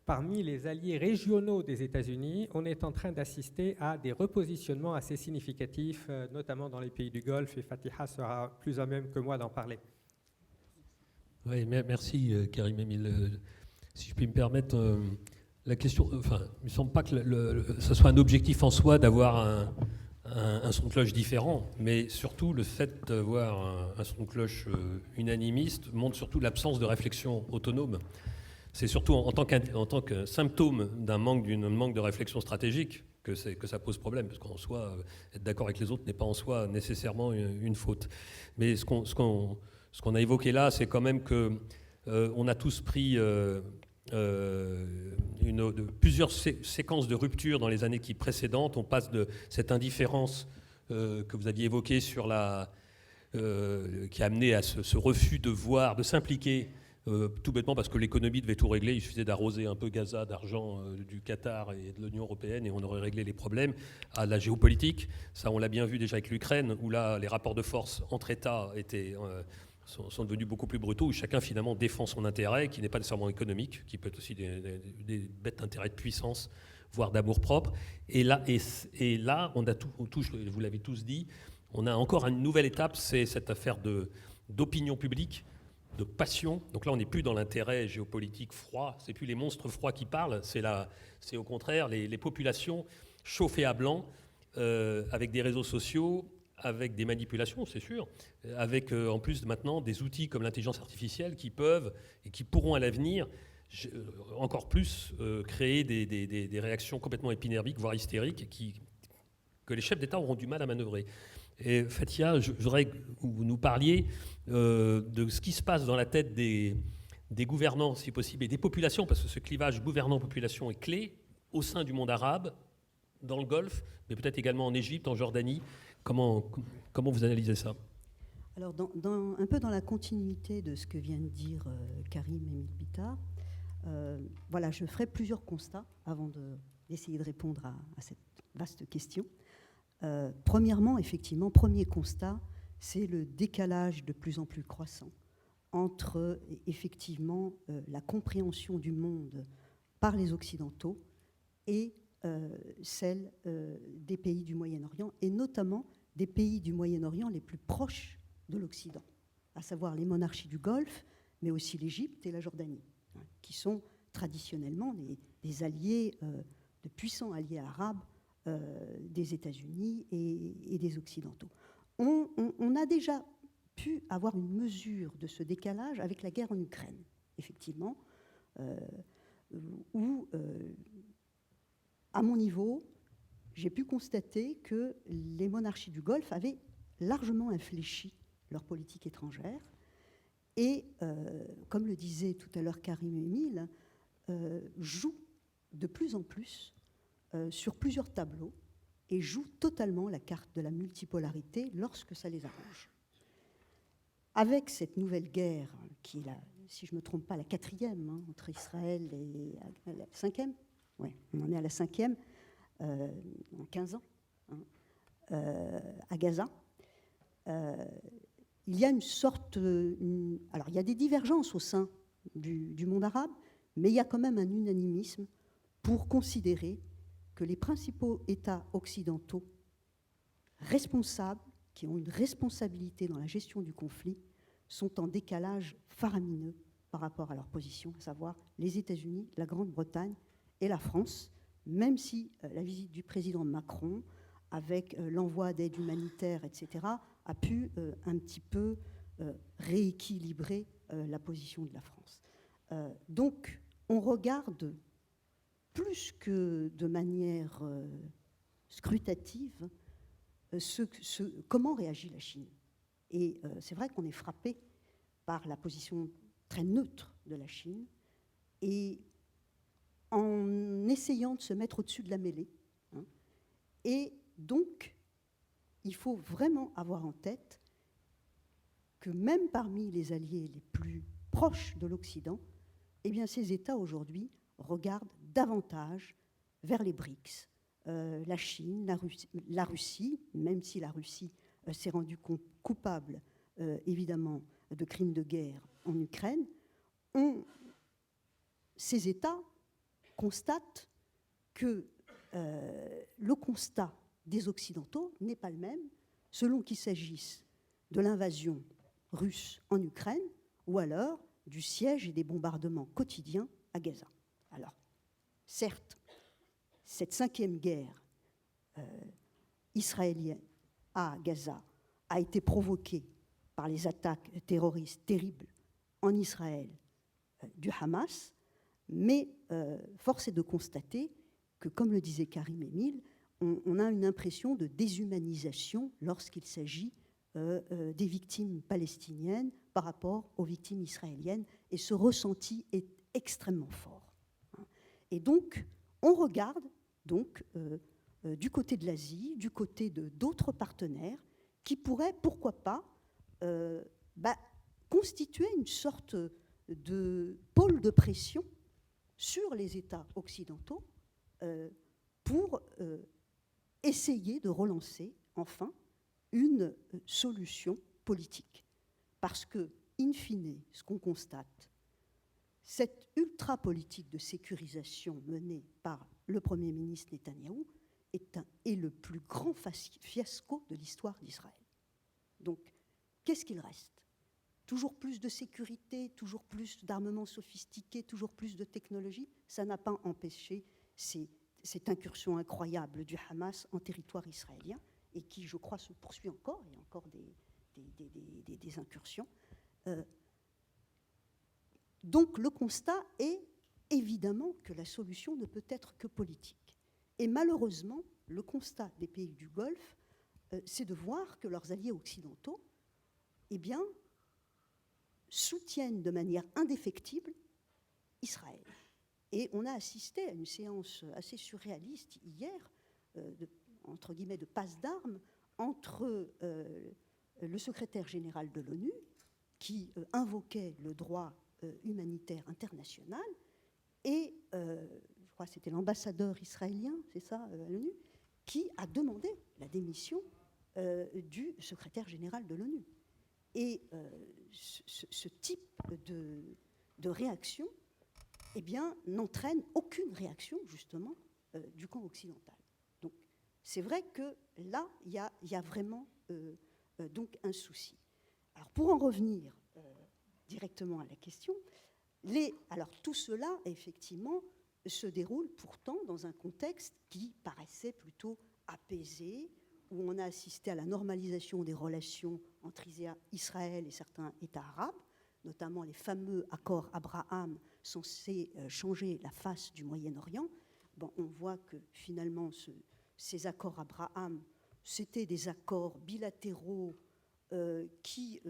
Speaker 4: parmi les alliés régionaux des États-Unis, on est en train d'assister à des repositionnements assez significatifs, notamment dans les pays du Golfe, et Fatiha sera plus à même que moi d'en parler.
Speaker 1: Oui, merci Karim Emile. Si je puis me permettre, la question, enfin, il ne me semble pas que ça soit un objectif en soi d'avoir un son de cloche différent, mais surtout le fait d'avoir un son de cloche unanimiste montre surtout l'absence de réflexion autonome. C'est surtout en tant que symptôme d'un manque de réflexion stratégique que ça pose problème, parce qu'en soi, être d'accord avec les autres n'est pas en soi nécessairement une faute. Mais ce qu'on a évoqué là, c'est quand même qu'on a tous pris plusieurs séquences de rupture dans les années qui précédentes. On passe de cette indifférence que vous aviez évoquée qui a amené à ce refus de voir, de s'impliquer, tout bêtement parce que l'économie devait tout régler. Il suffisait d'arroser un peu Gaza d'argent du Qatar et de l'Union européenne et on aurait réglé les problèmes. À la géopolitique, ça on l'a bien vu déjà avec l'Ukraine, où là les rapports de force entre États sont devenus beaucoup plus brutaux, où chacun finalement défend son intérêt, qui n'est pas nécessairement économique, qui peut être aussi des bêtes d'intérêt de puissance, voire d'amour-propre. Et là, on a vous l'avez tous dit, on a encore une nouvelle étape, c'est cette affaire d'opinion publique, de passion. Donc là, on n'est plus dans l'intérêt géopolitique froid, c'est plus les monstres froids qui parlent, c'est au contraire les populations chauffées à blanc, avec des réseaux sociaux, avec des manipulations, c'est sûr, avec en plus maintenant des outils comme l'intelligence artificielle qui peuvent et qui pourront à l'avenir encore plus créer des réactions complètement épidermiques, voire hystériques, que les chefs d'État auront du mal à manœuvrer. Et Fathia, je voudrais que vous nous parliez de ce qui se passe dans la tête des gouvernants, si possible, et des populations, parce que ce clivage gouvernant-population est clé au sein du monde arabe, dans le Golfe, mais peut-être également en Égypte, en Jordanie. Comment vous analysez ça ?
Speaker 5: Alors, un peu dans la continuité de ce que vient de dire Karim Emile Bitar, voilà, je ferai plusieurs constats avant d'essayer de répondre à cette vaste question. Premièrement, effectivement, premier constat, c'est le décalage de plus en plus croissant entre, effectivement, la compréhension du monde par les Occidentaux et celle des pays du Moyen-Orient, et notamment des pays du Moyen-Orient les plus proches de l'Occident, à savoir les monarchies du Golfe, mais aussi l'Égypte et la Jordanie, qui sont traditionnellement des alliés, de puissants alliés arabes des États-Unis et des Occidentaux. On a déjà pu avoir une mesure de ce décalage avec la guerre en Ukraine, effectivement, où, à mon niveau, j'ai pu constater que les monarchies du Golfe avaient largement infléchi leur politique étrangère et, comme le disait tout à l'heure Karim Emile, jouent de plus en plus sur plusieurs tableaux et jouent totalement la carte de la multipolarité lorsque ça les arrange. Avec cette nouvelle guerre, qui est, si je ne me trompe pas, la 4e entre Israël et la 5e, ouais, on en est à la 5e, en 15 ans, à Gaza, il y a une sorte... alors, il y a des divergences au sein du monde arabe, mais il y a quand même un unanimisme pour considérer que les principaux États occidentaux responsables, qui ont une responsabilité dans la gestion du conflit, sont en décalage faramineux par rapport à leur position, à savoir les États-Unis, la Grande-Bretagne et la France, même si la visite du président Macron, avec l'envoi d'aide humanitaire, etc., a pu un petit peu rééquilibrer la position de la France. Donc, on regarde plus que de manière scrutative comment réagit la Chine. Et c'est vrai qu'on est frappé par la position très neutre de la Chine et en essayant de se mettre au-dessus de la mêlée. Et donc, il faut vraiment avoir en tête que même parmi les alliés les plus proches de l'Occident, eh bien, ces États aujourd'hui regardent davantage vers les BRICS, la Chine, la Russie, même si la Russie s'est rendue coupable, évidemment, de crimes de guerre en Ukraine, ces États constate que le constat des Occidentaux n'est pas le même selon qu'il s'agisse de l'invasion russe en Ukraine ou alors du siège et des bombardements quotidiens à Gaza. Alors, certes, cette 5e guerre israélienne à Gaza a été provoquée par les attaques terroristes terribles en Israël du Hamas, mais force est de constater que, comme le disait Karim Émile, on a une impression de déshumanisation lorsqu'il s'agit des victimes palestiniennes par rapport aux victimes israéliennes, et ce ressenti est extrêmement fort. Et donc, on regarde donc, du côté de l'Asie, du côté d'autres partenaires, qui pourraient, pourquoi pas, constituer une sorte de pôle de pression sur les États occidentaux pour essayer de relancer enfin une solution politique. Parce que, in fine, ce qu'on constate, cette ultra-politique de sécurisation menée par le Premier ministre Netanyahou est le plus grand fiasco de l'histoire d'Israël. Donc, qu'est-ce qu'il reste ? Toujours plus de sécurité, toujours plus d'armements sophistiqués, toujours plus de technologie. Ça n'a pas empêché cette incursion incroyable du Hamas en territoire israélien, et qui, je crois, se poursuit encore. Il y a encore des incursions. Donc le constat est évidemment que la solution ne peut être que politique. Et malheureusement, le constat des pays du Golfe, c'est de voir que leurs alliés occidentaux, eh bien, soutiennent de manière indéfectible Israël. Et on a assisté à une séance assez surréaliste hier, entre guillemets, de passe d'armes entre le secrétaire général de l'ONU, qui invoquait le droit humanitaire international, et je crois que c'était l'ambassadeur israélien, c'est ça, à l'ONU, qui a demandé la démission du secrétaire général de l'ONU. Et ce type de réaction, eh bien, n'entraîne aucune réaction, justement, du camp occidental. Donc, c'est vrai que là, il y a vraiment donc un souci. Alors, pour en revenir directement à la question, alors tout cela, effectivement, se déroule pourtant dans un contexte qui paraissait plutôt apaisé, où on a assisté à la normalisation des relations entre Israël et certains États arabes, notamment les fameux accords Abraham censés changer la face du Moyen-Orient. Bon, on voit que finalement, ces accords Abraham, c'était des accords bilatéraux qui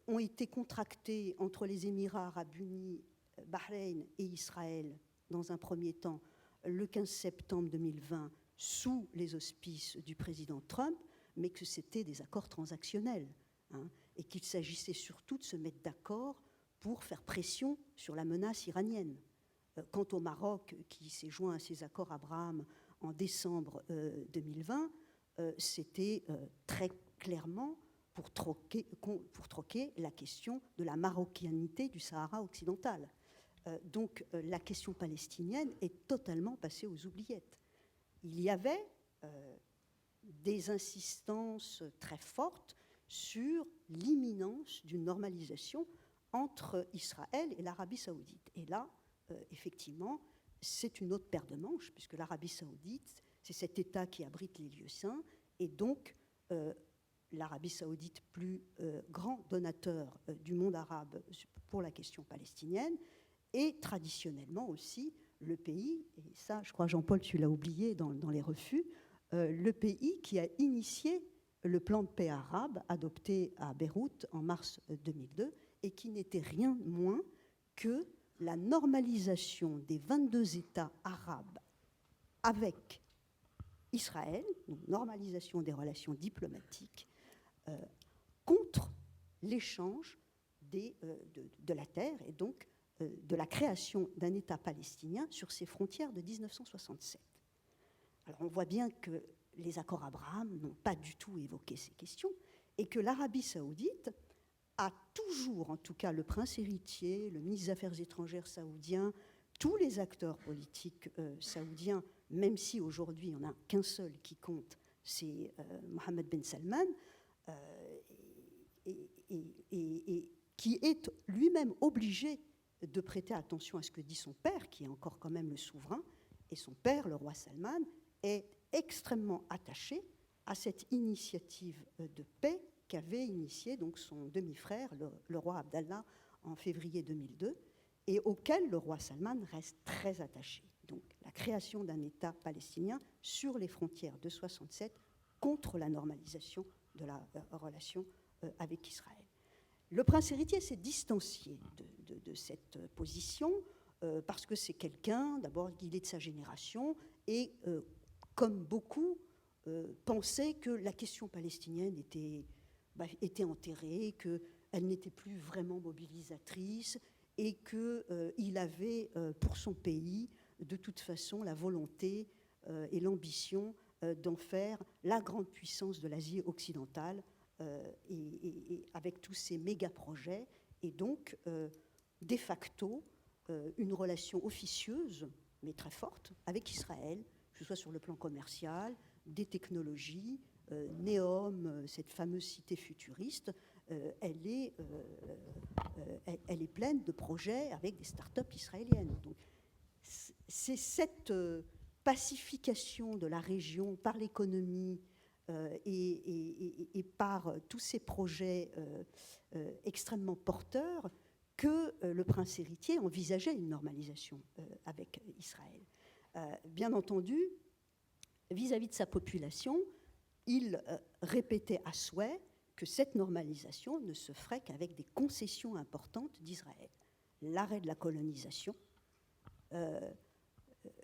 Speaker 5: ont été contractés entre les Émirats arabes unis, Bahreïn et Israël, dans un premier temps, le 15 septembre 2020, sous les auspices du président Trump, mais que c'était des accords transactionnels, et qu'il s'agissait surtout de se mettre d'accord pour faire pression sur la menace iranienne. Quant au Maroc, qui s'est joint à ces accords Abraham en décembre 2020, c'était très clairement pour troquer la question de la marocanité du Sahara occidental. Donc la question palestinienne est totalement passée aux oubliettes. Il y avait des insistances très fortes sur l'imminence d'une normalisation entre Israël et l'Arabie saoudite. Et là, effectivement, c'est une autre paire de manches, puisque l'Arabie saoudite, c'est cet État qui abrite les lieux saints, et donc l'Arabie saoudite, plus grand donateur du monde arabe pour la question palestinienne, et traditionnellement aussi le pays, et ça, je crois, Jean-Paul, tu l'as oublié dans les refus, le pays qui a initié le plan de paix arabe adopté à Beyrouth en mars 2002 et qui n'était rien moins que la normalisation des 22 États arabes avec Israël, donc normalisation des relations diplomatiques, contre l'échange de la terre et donc de la création d'un État palestinien sur ses frontières de 1967. Alors on voit bien que les accords Abraham n'ont pas du tout évoqué ces questions et que l'Arabie saoudite a toujours, en tout cas le prince héritier, le ministre des Affaires étrangères saoudien, tous les acteurs politiques saoudiens, même si aujourd'hui il n'y en a qu'un seul qui compte, c'est Mohammed Ben Salman, et qui est lui-même obligé de prêter attention à ce que dit son père, qui est encore quand même le souverain, et son père, le roi Salman, est extrêmement attaché à cette initiative de paix qu'avait initiée donc son demi-frère, le roi Abdallah, en février 2002, et auquel le roi Salman reste très attaché. Donc la création d'un État palestinien sur les frontières de 1967 contre la normalisation de la relation avec Israël. Le prince héritier s'est distancié de cette position parce que c'est quelqu'un, d'abord, il est de sa génération et, comme beaucoup, pensait que la question palestinienne était enterrée, qu'elle n'était plus vraiment mobilisatrice et qu'il avait pour son pays, de toute façon, la volonté et l'ambition d'en faire la grande puissance de l'Asie occidentale, et avec tous ces méga-projets, et donc, de facto, une relation officieuse, mais très forte, avec Israël, que ce soit sur le plan commercial, des technologies, Neom, cette fameuse cité futuriste, elle est pleine de projets avec des start-up israéliennes. Donc, c'est cette pacification de la région par l'économie et par tous ces projets extrêmement porteurs que le prince héritier envisageait une normalisation avec Israël. Bien entendu, vis-à-vis de sa population, il répétait à souhait que cette normalisation ne se ferait qu'avec des concessions importantes d'Israël. L'arrêt de la colonisation,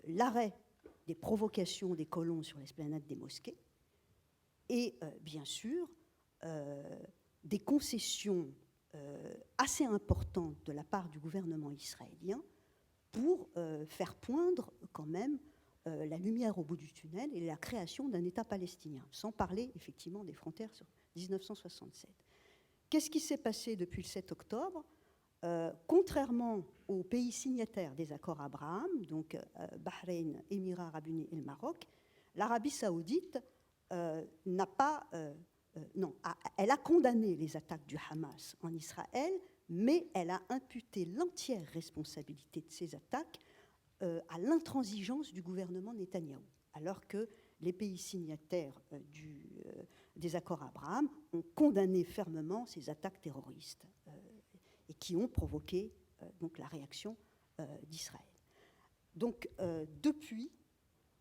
Speaker 5: l'arrêt des provocations des colons sur l'esplanade des mosquées, et bien sûr des concessions assez importantes de la part du gouvernement israélien pour faire poindre quand même la lumière au bout du tunnel et la création d'un État palestinien, sans parler effectivement des frontières sur 1967. Qu'est-ce qui s'est passé depuis le 7 octobre ? Contrairement aux pays signataires des accords Abraham, donc Bahreïn, Émirats arabes unis et le Maroc, l'Arabie saoudite elle a condamné les attaques du Hamas en Israël, mais elle a imputé l'entière responsabilité de ces attaques à l'intransigeance du gouvernement Netanyahou, alors que les pays signataires des accords Abraham ont condamné fermement ces attaques terroristes et qui ont provoqué donc la réaction d'Israël. Donc depuis,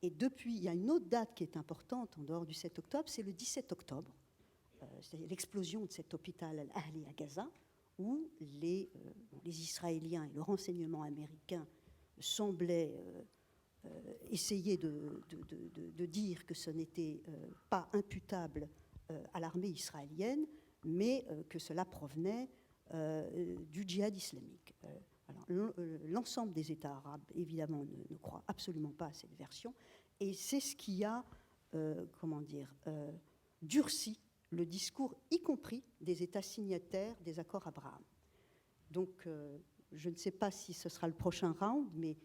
Speaker 5: il y a une autre date qui est importante en dehors du 7 octobre, c'est le 17 octobre, c'est l'explosion de cet hôpital Al-Ahli à Gaza, où les Israéliens et le renseignement américain semblaient essayer de dire que ce n'était pas imputable à l'armée israélienne, mais que cela provenait du djihad islamique. Alors, l'ensemble des États arabes, évidemment, ne croient absolument pas à cette version, et c'est ce qui a, durci le discours, y compris des États signataires des accords Abraham. Donc, je ne sais pas si ce sera le prochain round, mais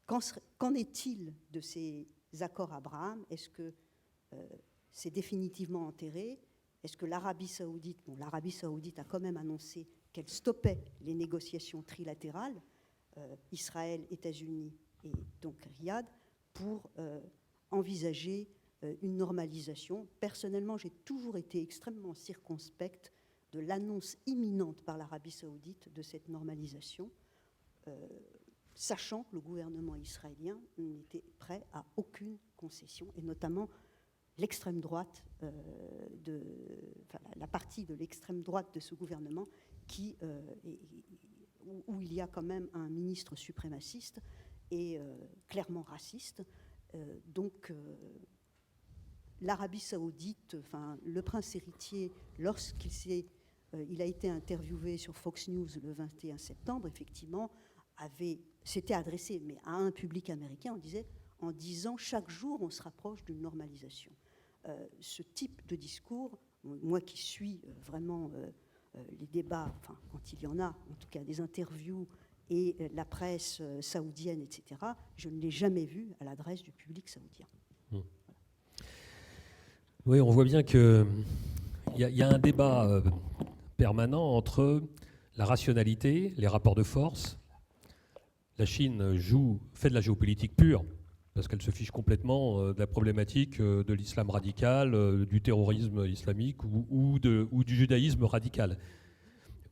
Speaker 5: qu'en est-il de ces accords Abraham ? Est-ce que c'est définitivement enterré ? Est-ce que l'Arabie saoudite, l'Arabie saoudite a quand même annoncé qu'elle stoppait les négociations trilatérales, Israël, États-Unis et donc Riyad, pour envisager une normalisation. Personnellement, j'ai toujours été extrêmement circonspecte de l'annonce imminente par l'Arabie saoudite de cette normalisation, sachant que le gouvernement israélien n'était prêt à aucune concession, et notamment l'extrême droite, la partie de l'extrême droite de ce gouvernement où il y a quand même un ministre suprémaciste et clairement raciste. Donc l'Arabie saoudite, le prince héritier, il a été interviewé sur Fox News le 21 septembre, effectivement, s'était adressé mais à un public américain en disant chaque jour on se rapproche d'une normalisation. Ce type de discours, moi qui suis vraiment les débats, quand il y en a, en tout cas des interviews Et la presse saoudienne, etc., je ne l'ai jamais vue à l'adresse du public saoudien.
Speaker 1: Oui, on voit bien qu'il y a un débat permanent entre la rationalité, les rapports de force. La Chine fait de la géopolitique pure, parce qu'elle se fiche complètement de la problématique de l'islam radical, du terrorisme islamique ou du judaïsme radical.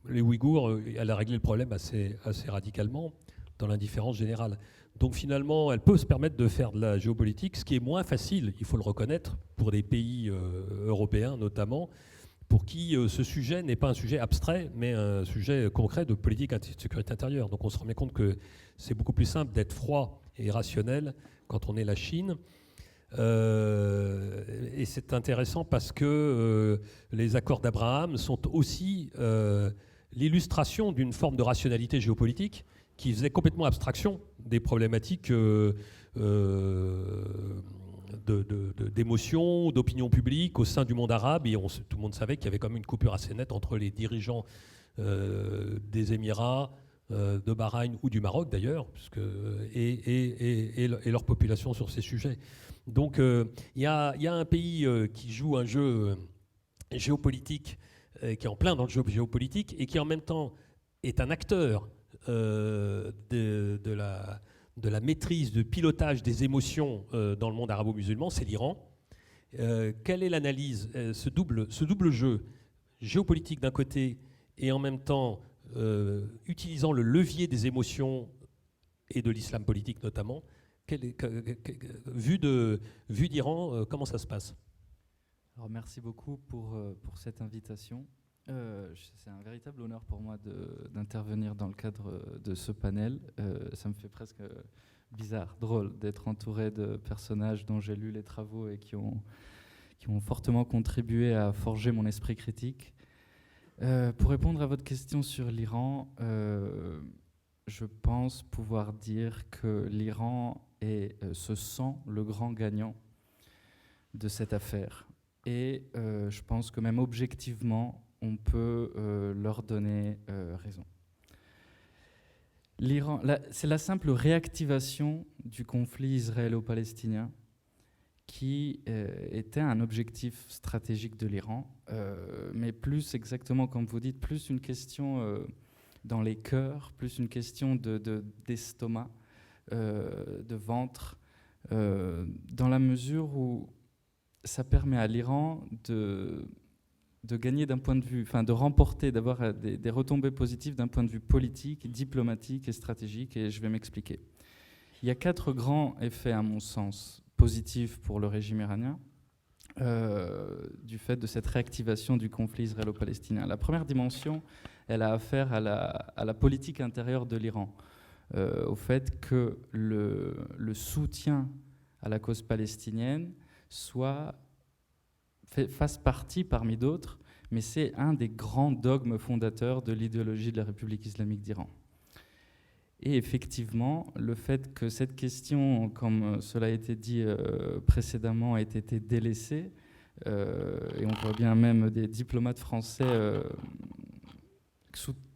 Speaker 1: Les Ouïghours, elle a réglé le problème assez radicalement dans l'indifférence générale. Donc finalement, elle peut se permettre de faire de la géopolitique, ce qui est moins facile, il faut le reconnaître, pour des pays européens notamment, pour qui ce sujet n'est pas un sujet abstrait, mais un sujet concret de politique de sécurité intérieure. Donc on se rend bien compte que c'est beaucoup plus simple d'être froid et rationnel quand on est la Chine. Et c'est intéressant parce que les accords d'Abraham sont aussi l'illustration d'une forme de rationalité géopolitique qui faisait complètement abstraction des problématiques d'émotion, d'opinion publique au sein du monde arabe. Et tout le monde savait qu'il y avait quand même une coupure assez nette entre les dirigeants des Émirats, de Bahreïn ou du Maroc d'ailleurs, et leur population sur ces sujets. Donc il y a un pays qui joue un jeu géopolitique, qui est en plein dans le jeu géopolitique, et qui en même temps est un acteur de la maîtrise, de pilotage des émotions dans le monde arabo-musulman, c'est l'Iran. Quelle est l'analyse, ce double jeu géopolitique d'un côté et en même temps utilisant le levier des émotions et de l'islam politique notamment, vu d'Iran, comment ça se passe?
Speaker 6: Alors, merci beaucoup pour cette invitation. C'est un véritable honneur pour moi d'intervenir dans le cadre de ce panel. Ça me fait presque bizarre, drôle d'être entouré de personnages dont j'ai lu les travaux et qui ont fortement contribué à forger mon esprit critique. Pour répondre à votre question sur l'Iran, je pense pouvoir dire que l'Iran se sent le grand gagnant de cette affaire. Et je pense que même objectivement, on peut leur donner raison. L'Iran, c'est la simple réactivation du conflit israélo-palestinien qui était un objectif stratégique de l'Iran, mais plus exactement, comme vous dites, plus une question dans les cœurs, plus une question d'estomac, de ventre, dans la mesure où ça permet à l'Iran de gagner d'un point de vue, enfin de remporter, d'avoir des retombées positives d'un point de vue politique, diplomatique et stratégique, et je vais m'expliquer. Il y a 4 grands effets, à mon sens, positifs pour le régime iranien du fait de cette réactivation du conflit israélo-palestinien. La première dimension, elle a affaire à la politique intérieure de l'Iran, au fait que le soutien à la cause palestinienne fasse partie, parmi d'autres, mais c'est un des grands dogmes fondateurs de l'idéologie de la République islamique d'Iran. Et effectivement, le fait que cette question, comme cela a été dit précédemment, ait été délaissée, et on voit bien même des diplomates français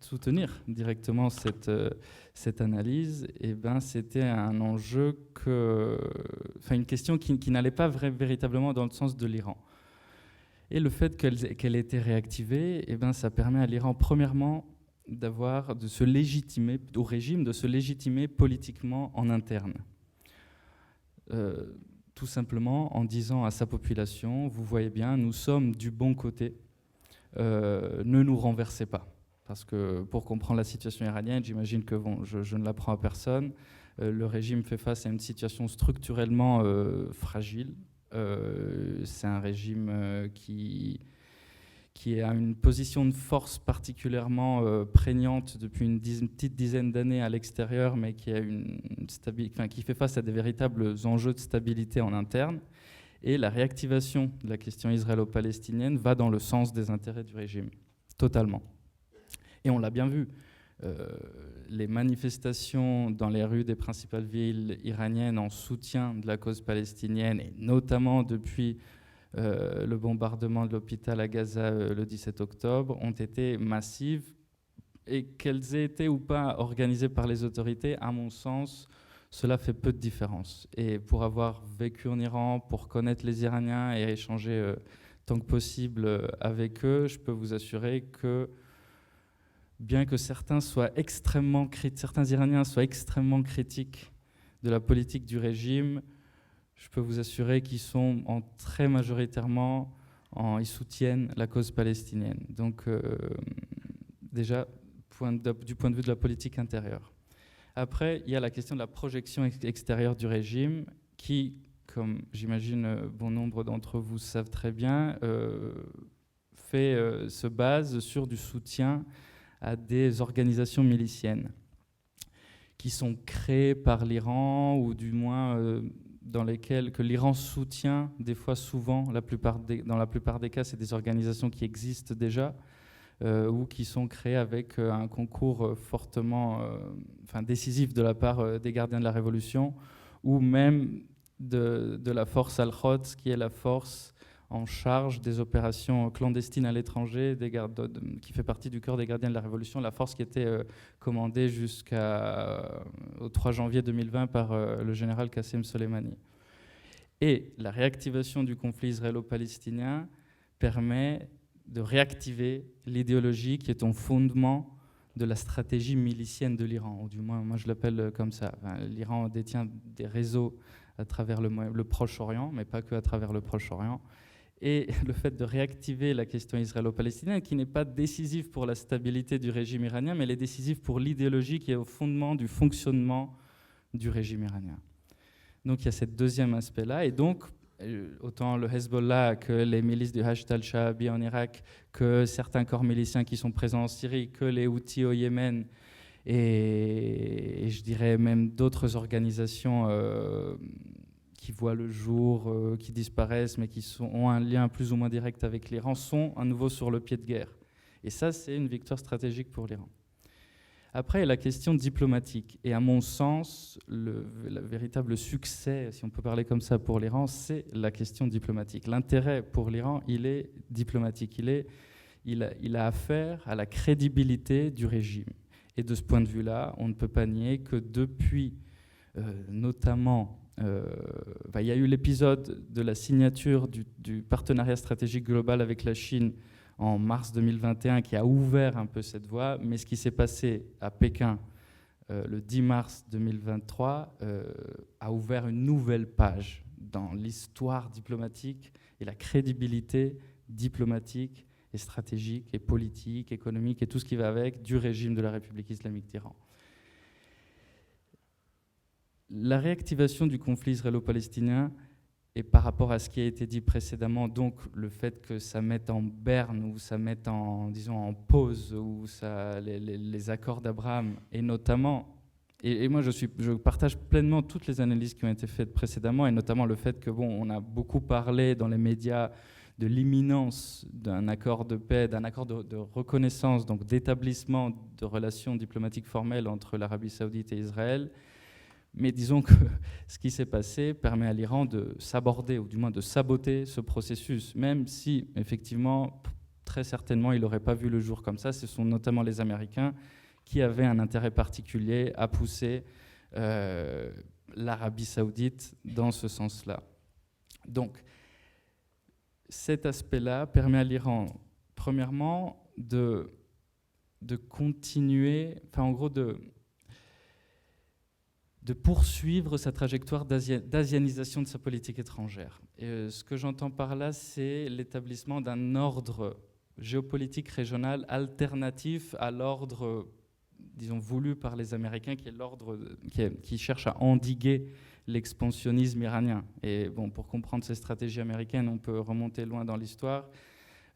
Speaker 6: soutenir directement cette analyse, et ben c'était un enjeu une question qui n'allait pas véritablement dans le sens de l'Iran. Et le fait qu'elle ait été réactivée, et ben ça permet à l'Iran premièrement de se légitimer, au régime de se légitimer politiquement en interne. Tout simplement en disant à sa population, vous voyez bien, nous sommes du bon côté, ne nous renversez pas. Parce que pour comprendre la situation iranienne, j'imagine que je ne l'apprends à personne, le régime fait face à une situation structurellement fragile. C'est un régime qui a une position de force particulièrement prégnante depuis une petite dizaine d'années à l'extérieur, mais qui fait face à des véritables enjeux de stabilité en interne. Et la réactivation de la question israélo-palestinienne va dans le sens des intérêts du régime, totalement. Et on l'a bien vu, les manifestations dans les rues des principales villes iraniennes en soutien de la cause palestinienne, et notamment depuis le bombardement de l'hôpital à Gaza le 17 octobre, ont été massives, Et qu'elles aient été ou pas organisées par les autorités, à mon sens, cela fait peu de différence. Et pour avoir vécu en Iran, pour connaître les Iraniens et échanger tant que possible avec eux, je peux vous assurer que bien que certains Iraniens soient extrêmement critiques de la politique du régime, je peux vous assurer qu'ils sont très majoritairement, ils soutiennent la cause palestinienne. Donc déjà, du point de vue de la politique intérieure. Après, il y a la question de la projection extérieure du régime qui, comme j'imagine bon nombre d'entre vous savent très bien, se base sur du soutien à des organisations miliciennes qui sont créées par l'Iran ou du moins dans lesquelles que l'Iran soutient des fois souvent, dans la plupart des cas, c'est des organisations qui existent déjà ou qui sont créées avec un concours fortement décisif de la part des gardiens de la Révolution ou même de la force Al-Quds, qui est la force en charge des opérations clandestines à l'étranger, qui fait partie du corps des gardiens de la Révolution, la force qui était commandée jusqu'au 3 janvier 2020 par le général Qassem Soleimani. Et la réactivation du conflit israélo-palestinien permet de réactiver l'idéologie qui est au fondement de la stratégie milicienne de l'Iran, ou du moins moi je l'appelle comme ça. L'Iran détient des réseaux à travers le Proche-Orient, mais pas que à travers le Proche-Orient. Et le fait de réactiver la question israélo-palestinienne, qui n'est pas décisive pour la stabilité du régime iranien, mais elle est décisive pour l'idéologie qui est au fondement du fonctionnement du régime iranien. Donc il y a ce deuxième aspect-là, et donc autant le Hezbollah que les milices du Hashd al-Sha'abi en Irak, que certains corps miliciens qui sont présents en Syrie, que les Houthis au Yémen, et je dirais même d'autres organisations qui voient le jour, qui disparaissent, mais qui ont un lien plus ou moins direct avec l'Iran, sont à nouveau sur le pied de guerre. Et ça, c'est une victoire stratégique pour l'Iran. Après, la question diplomatique. Et à mon sens, le véritable succès, si on peut parler comme ça pour l'Iran, c'est la question diplomatique. L'intérêt pour l'Iran, il est diplomatique. Il a affaire à la crédibilité du régime. Et de ce point de vue-là, on ne peut pas nier que depuis, notamment, il y a eu l'épisode de la signature du partenariat stratégique global avec la Chine en mars 2021 qui a ouvert un peu cette voie, mais ce qui s'est passé à Pékin le 10 mars 2023 a ouvert une nouvelle page dans l'histoire diplomatique et la crédibilité diplomatique et stratégique et politique, économique et tout ce qui va avec du régime de la République islamique d'Iran. La réactivation du conflit israélo-palestinien et par rapport à ce qui a été dit précédemment, donc le fait que ça mette en berne ou ça mette en pause ou les accords d'Abraham et notamment, et moi je partage pleinement toutes les analyses qui ont été faites précédemment et notamment le fait que on a beaucoup parlé dans les médias de l'imminence d'un accord de paix, d'un accord de reconnaissance, donc d'établissement de relations diplomatiques formelles entre l'Arabie saoudite et Israël. Mais disons que ce qui s'est passé permet à l'Iran de s'aborder, ou du moins de saboter ce processus, même si, effectivement, très certainement, il n'aurait pas vu le jour comme ça. Ce sont notamment les Américains qui avaient un intérêt particulier à pousser l'Arabie saoudite dans ce sens-là. Donc, cet aspect-là permet à l'Iran, premièrement, de continuer, en gros, de poursuivre sa trajectoire d'asianisation de sa politique étrangère. Et ce que j'entends par là, c'est l'établissement d'un ordre géopolitique régional alternatif à l'ordre, disons, voulu par les Américains, qui est l'ordre qui cherche à endiguer l'expansionnisme iranien. Et pour comprendre ces stratégies américaines, on peut remonter loin dans l'histoire.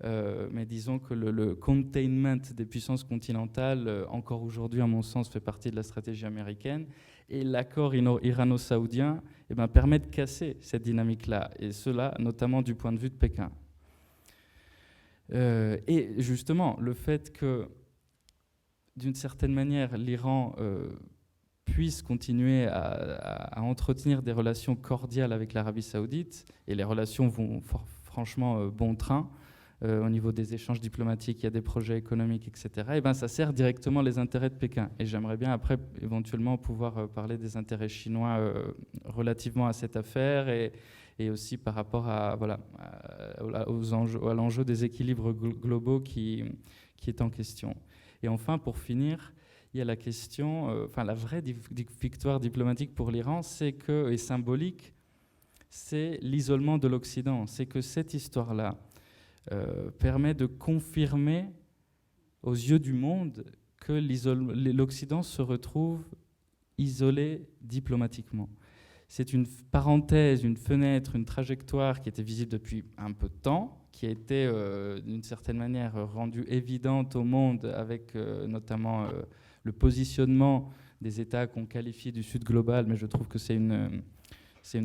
Speaker 6: Mais disons que le containment des puissances continentales, encore aujourd'hui, à mon sens, fait partie de la stratégie américaine. Et l'accord irano-saoudien permet de casser cette dynamique-là, et cela notamment du point de vue de Pékin. Et justement, le fait que, d'une certaine manière, l'Iran puisse continuer à entretenir des relations cordiales avec l'Arabie saoudite, et les relations vont franchement bon train, au niveau des échanges diplomatiques, il y a des projets économiques, etc. Et ben, ça sert directement les intérêts de Pékin. Et j'aimerais bien après, éventuellement, pouvoir parler des intérêts chinois relativement à cette affaire et aussi par rapport à, voilà, à l'enjeu des équilibres globaux qui est en question. Et enfin, pour finir, il y a la question, la vraie victoire diplomatique pour l'Iran, c'est que, et symbolique, c'est l'isolement de l'Occident. C'est que cette histoire-là permet de confirmer aux yeux du monde que l'Occident se retrouve isolé diplomatiquement. C'est une parenthèse, une fenêtre, une trajectoire qui était visible depuis un peu de temps, qui a été d'une certaine manière rendue évidente au monde avec notamment le positionnement des États qu'on qualifie du Sud global, mais je trouve que c'est une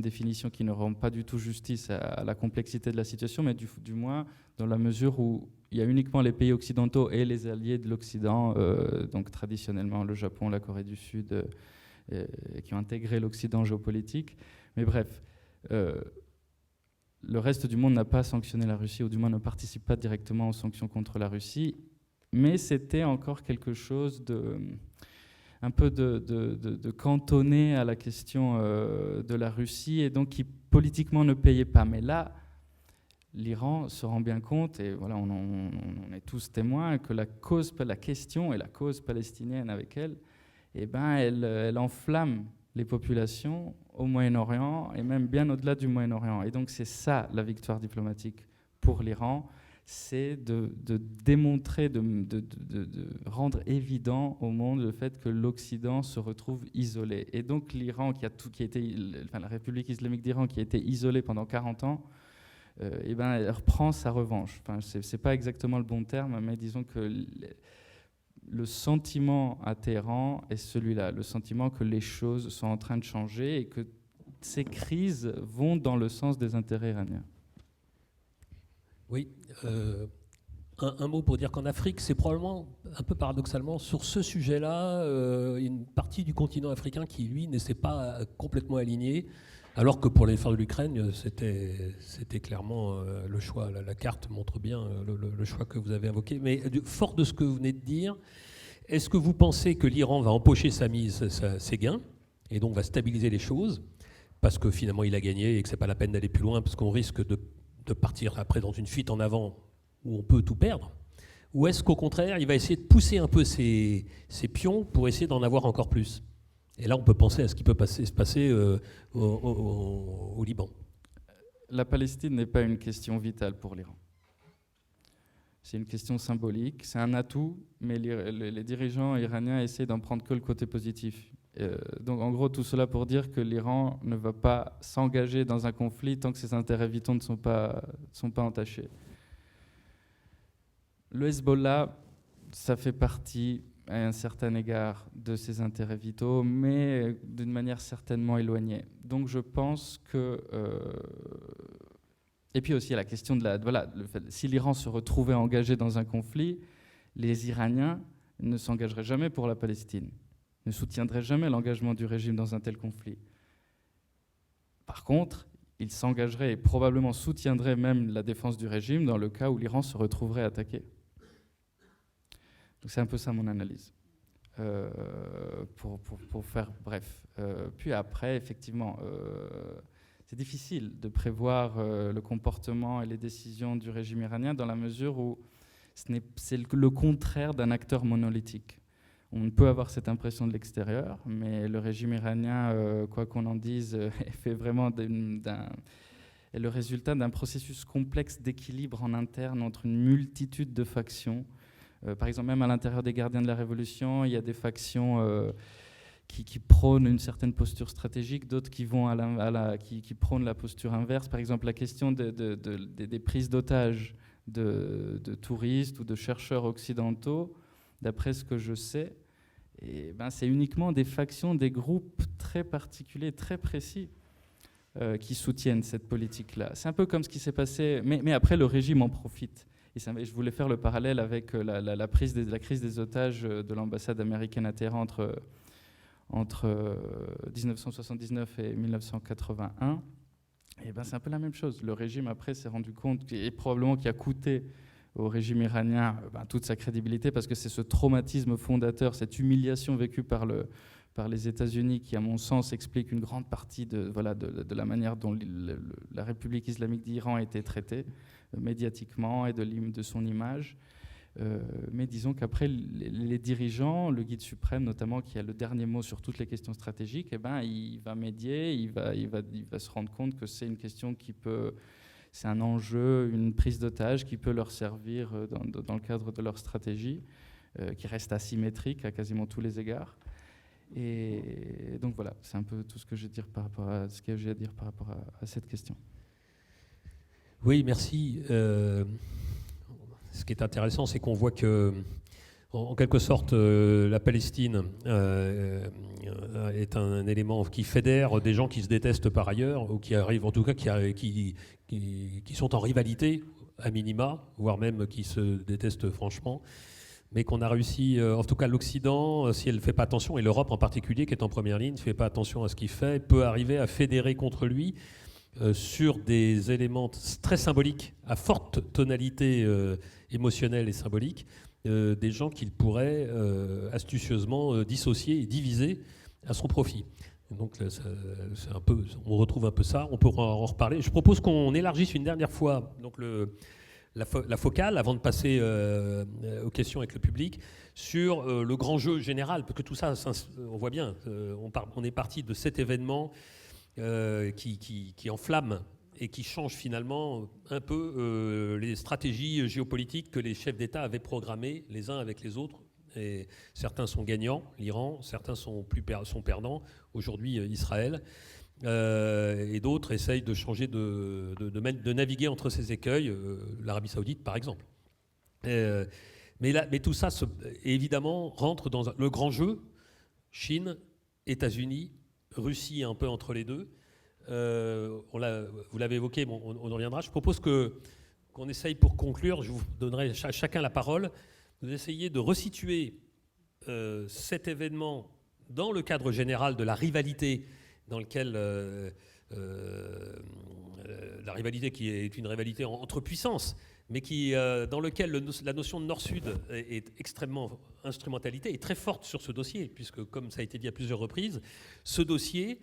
Speaker 6: définition qui ne rend pas du tout justice à la complexité de la situation, mais du moins dans la mesure où il y a uniquement les pays occidentaux et les alliés de l'Occident, donc traditionnellement le Japon, la Corée du Sud, qui ont intégré l'Occident géopolitique. Mais bref, le reste du monde n'a pas sanctionné la Russie, ou du moins ne participe pas directement aux sanctions contre la Russie, mais c'était encore quelque chose un peu de cantonné à la question de la Russie, et donc qui politiquement ne payait pas. Mais là, l'Iran se rend bien compte, et voilà, on est tous témoins, que la question et la cause palestinienne avec elle, eh ben, elle enflamme les populations au Moyen-Orient, et même bien au-delà du Moyen-Orient. Et donc c'est ça la victoire diplomatique pour l'Iran, c'est de démontrer, de rendre évident au monde le fait que l'Occident se retrouve isolé. Et donc l'Iran, la République islamique d'Iran, qui a été isolée pendant 40 ans, elle reprend sa revanche. Enfin, c'est pas exactement le bon terme, mais disons que le sentiment à Téhéran est celui-là, le sentiment que les choses sont en train de changer et que ces crises vont dans le sens des intérêts iraniens.
Speaker 1: Oui, un mot pour dire qu'en Afrique, c'est probablement, un peu paradoxalement, sur ce sujet-là, une partie du continent africain qui, lui, ne s'est pas complètement aligné, alors que pour l'effort de l'Ukraine, c'était clairement le choix. La carte montre bien le choix que vous avez invoqué. Mais fort de ce que vous venez de dire, est-ce que vous pensez que l'Iran va empocher ses gains, et donc va stabiliser les choses, parce que finalement il a gagné et que ce n'est pas la peine d'aller plus loin, parce qu'on risque de partir après dans une fuite en avant où on peut tout perdre? Ou est-ce qu'au contraire, il va essayer de pousser un peu ses pions pour essayer d'en avoir encore plus? Et là, on peut penser à ce qui peut se passer au Liban.
Speaker 6: La Palestine n'est pas une question vitale pour l'Iran. C'est une question symbolique, c'est un atout, mais les dirigeants iraniens essaient d'en prendre que le côté positif. Donc en gros, tout cela pour dire que l'Iran ne va pas s'engager dans un conflit tant que ses intérêts vitaux ne sont pas entachés. Le Hezbollah, ça fait partie à un certain égard de ses intérêts vitaux, mais d'une manière certainement éloignée. Donc je pense que... Et puis aussi, il y a la question de si l'Iran se retrouvait engagé dans un conflit, les Iraniens ne s'engageraient jamais pour la Palestine, ne soutiendraient jamais l'engagement du régime dans un tel conflit. Par contre, ils s'engageraient et probablement soutiendraient même la défense du régime dans le cas où l'Iran se retrouverait attaqué. Donc c'est un peu ça mon analyse. Pour faire bref. Puis après, effectivement, c'est difficile de prévoir le comportement et les décisions du régime iranien dans la mesure où c'est le contraire d'un acteur monolithique. On peut avoir cette impression de l'extérieur, mais le régime iranien, quoi qu'on en dise, fait vraiment est le résultat d'un processus complexe d'équilibre en interne entre une multitude de factions. Par exemple, même à l'intérieur des gardiens de la Révolution, il y a des factions qui prônent une certaine posture stratégique, d'autres qui vont qui prônent la posture inverse. Par exemple, la question des prises d'otages de touristes ou de chercheurs occidentaux, d'après ce que je sais, c'est uniquement des factions, des groupes très particuliers, très précis, qui soutiennent cette politique-là. C'est un peu comme ce qui s'est passé, mais après le régime en profite. Et je voulais faire le parallèle avec la crise des otages de l'ambassade américaine à Téhéran entre 1979 et 1981. Et c'est un peu la même chose. Le régime après s'est rendu compte, et probablement qui a coûté au régime iranien toute sa crédibilité, parce que c'est ce traumatisme fondateur, cette humiliation vécue par les États-Unis qui, à mon sens, explique une grande partie de la manière dont la République islamique d'Iran a été traitée médiatiquement et de son image. Mais disons qu'après, les dirigeants, le guide suprême notamment, qui a le dernier mot sur toutes les questions stratégiques, il va médier, il va se rendre compte que c'est une question c'est un enjeu, une prise d'otage qui peut leur servir dans le cadre de leur stratégie, qui reste asymétrique à quasiment tous les égards. Et donc voilà, c'est un peu tout ce que j'ai à dire par rapport à cette question.
Speaker 1: Oui, merci. Ce qui est intéressant, c'est qu'on voit que, en quelque sorte, la Palestine est un élément qui fédère des gens qui se détestent par ailleurs, ou qui arrivent, en tout cas, qui sont en rivalité, à minima, voire même qui se détestent franchement, mais qu'on a réussi, en tout cas l'Occident, si elle ne fait pas attention, et l'Europe en particulier, qui est en première ligne, ne fait pas attention à ce qu'il fait, peut arriver à fédérer contre lui sur des éléments très symboliques, à forte tonalité émotionnelle et symbolique, des gens qu'il pourrait astucieusement dissocier et diviser à son profit. Donc c'est un peu, on retrouve un peu ça, on peut en reparler. Je propose qu'on élargisse une dernière fois donc la focale, avant de passer aux questions avec le public, sur le grand jeu général, parce que tout ça, on voit bien, on est parti de cet événement qui enflamme et qui change finalement un peu les stratégies géopolitiques que les chefs d'État avaient programmées les uns avec les autres. Et certains sont gagnants, l'Iran, certains sont perdants, aujourd'hui Israël, et d'autres essayent de changer, de naviguer entre ces écueils, l'Arabie Saoudite par exemple. Mais tout ça, évidemment, rentre dans le grand jeu, Chine, États-Unis, Russie un peu entre les deux. Vous l'avez évoqué, bon, on en reviendra. Je propose qu'on essaye, pour conclure, je vous donnerai à chacun la parole, vous essayez de resituer cet événement dans le cadre général de la rivalité, dans lequel la rivalité qui est une rivalité entre puissances, mais dans lequel la notion de Nord-Sud est extrêmement instrumentalité, est très forte sur ce dossier, puisque, comme ça a été dit à plusieurs reprises, ce dossier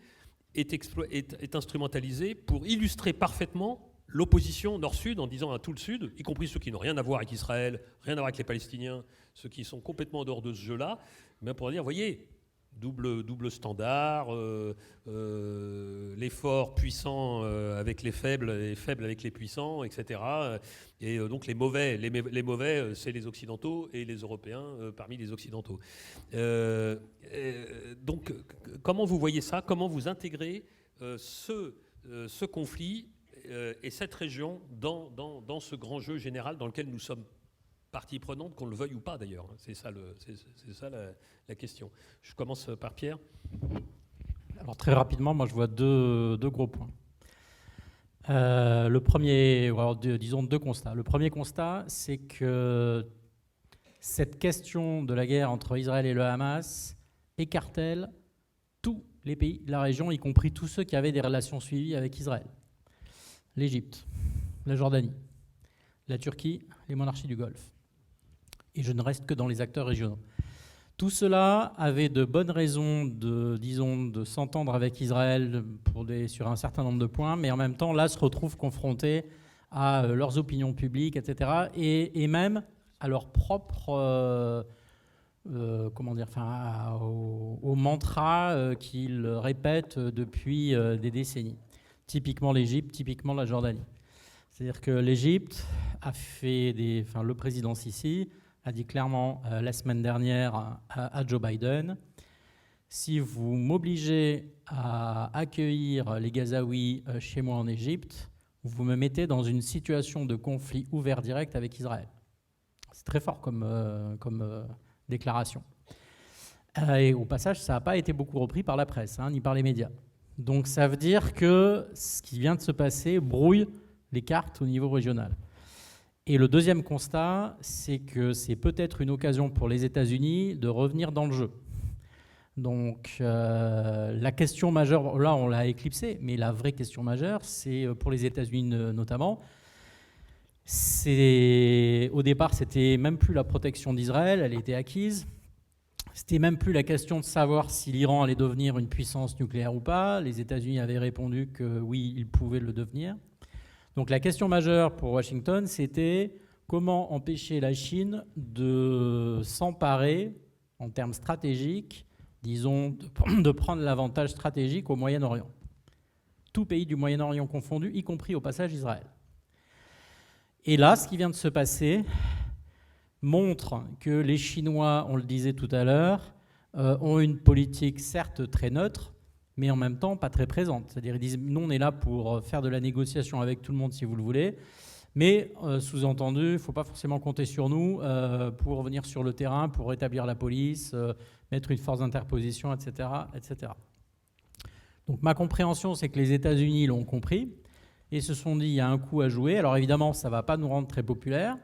Speaker 1: est instrumentalisé pour illustrer parfaitement l'opposition Nord-Sud, en disant à tout le Sud, y compris ceux qui n'ont rien à voir avec Israël, rien à voir avec les Palestiniens, ceux qui sont complètement en dehors de ce jeu-là, mais pour dire, voyez, double standard, les forts puissants avec les faibles et faibles avec les puissants, etc. Et donc les mauvais, c'est les Occidentaux et les Européens parmi les Occidentaux. Donc comment vous voyez ça? Comment vous intégrez ce conflit et cette région dans ce grand jeu général dans lequel nous sommes partie prenante, qu'on le veuille ou pas d'ailleurs. C'est ça la question. Je commence par Pierre.
Speaker 3: Alors très rapidement, moi je vois deux gros points. Le premier, disons deux constats. Le premier constat, c'est que cette question de la guerre entre Israël et le Hamas écartèle tous les pays de la région, y compris tous ceux qui avaient des relations suivies avec Israël. L'Égypte, la Jordanie, la Turquie, les monarchies du Golfe. Et je ne reste que dans les acteurs régionaux. Tout cela avait de bonnes raisons de s'entendre avec Israël sur un certain nombre de points, mais en même temps, là, se retrouvent confrontés à leurs opinions publiques, etc., et même à leur propre, au mantra qu'ils répètent depuis des décennies. Typiquement l'Égypte, typiquement la Jordanie. C'est-à-dire que l'Égypte a fait le président Sisi a dit clairement la semaine dernière à Joe Biden, si vous m'obligez à accueillir les Gazaouis chez moi en Égypte, vous me mettez dans une situation de conflit ouvert direct avec Israël. C'est très fort comme déclaration. Et au passage, ça n'a pas été beaucoup repris par la presse, ni par les médias. Donc ça veut dire que ce qui vient de se passer brouille les cartes au niveau régional. Et le deuxième constat, c'est que c'est peut-être une occasion pour les États-Unis de revenir dans le jeu. Donc la question majeure, là on l'a éclipsée, mais la vraie question majeure, c'est pour les États-Unis notamment, Au départ, c'était même plus la protection d'Israël, elle était acquise. C'était même plus la question de savoir si l'Iran allait devenir une puissance nucléaire ou pas. Les États-Unis avaient répondu que oui, ils pouvaient le devenir. Donc la question majeure pour Washington, c'était comment empêcher la Chine de s'emparer, en termes stratégiques, disons, de prendre l'avantage stratégique au Moyen-Orient. Tout pays du Moyen-Orient confondu, y compris au passage Israël. Et là, ce qui vient de se passer montre que les Chinois, on le disait tout à l'heure, ont une politique certes très neutre, mais en même temps pas très présente. C'est-à-dire ils disent, nous on est là pour faire de la négociation avec tout le monde si vous le voulez, mais sous-entendu, il ne faut pas forcément compter sur nous pour venir sur le terrain, pour rétablir la police, mettre une force d'interposition, etc., etc. Donc ma compréhension, c'est que les États-Unis l'ont compris et se sont dit, il y a un coup à jouer. Alors évidemment, ça ne va pas nous rendre très populaires,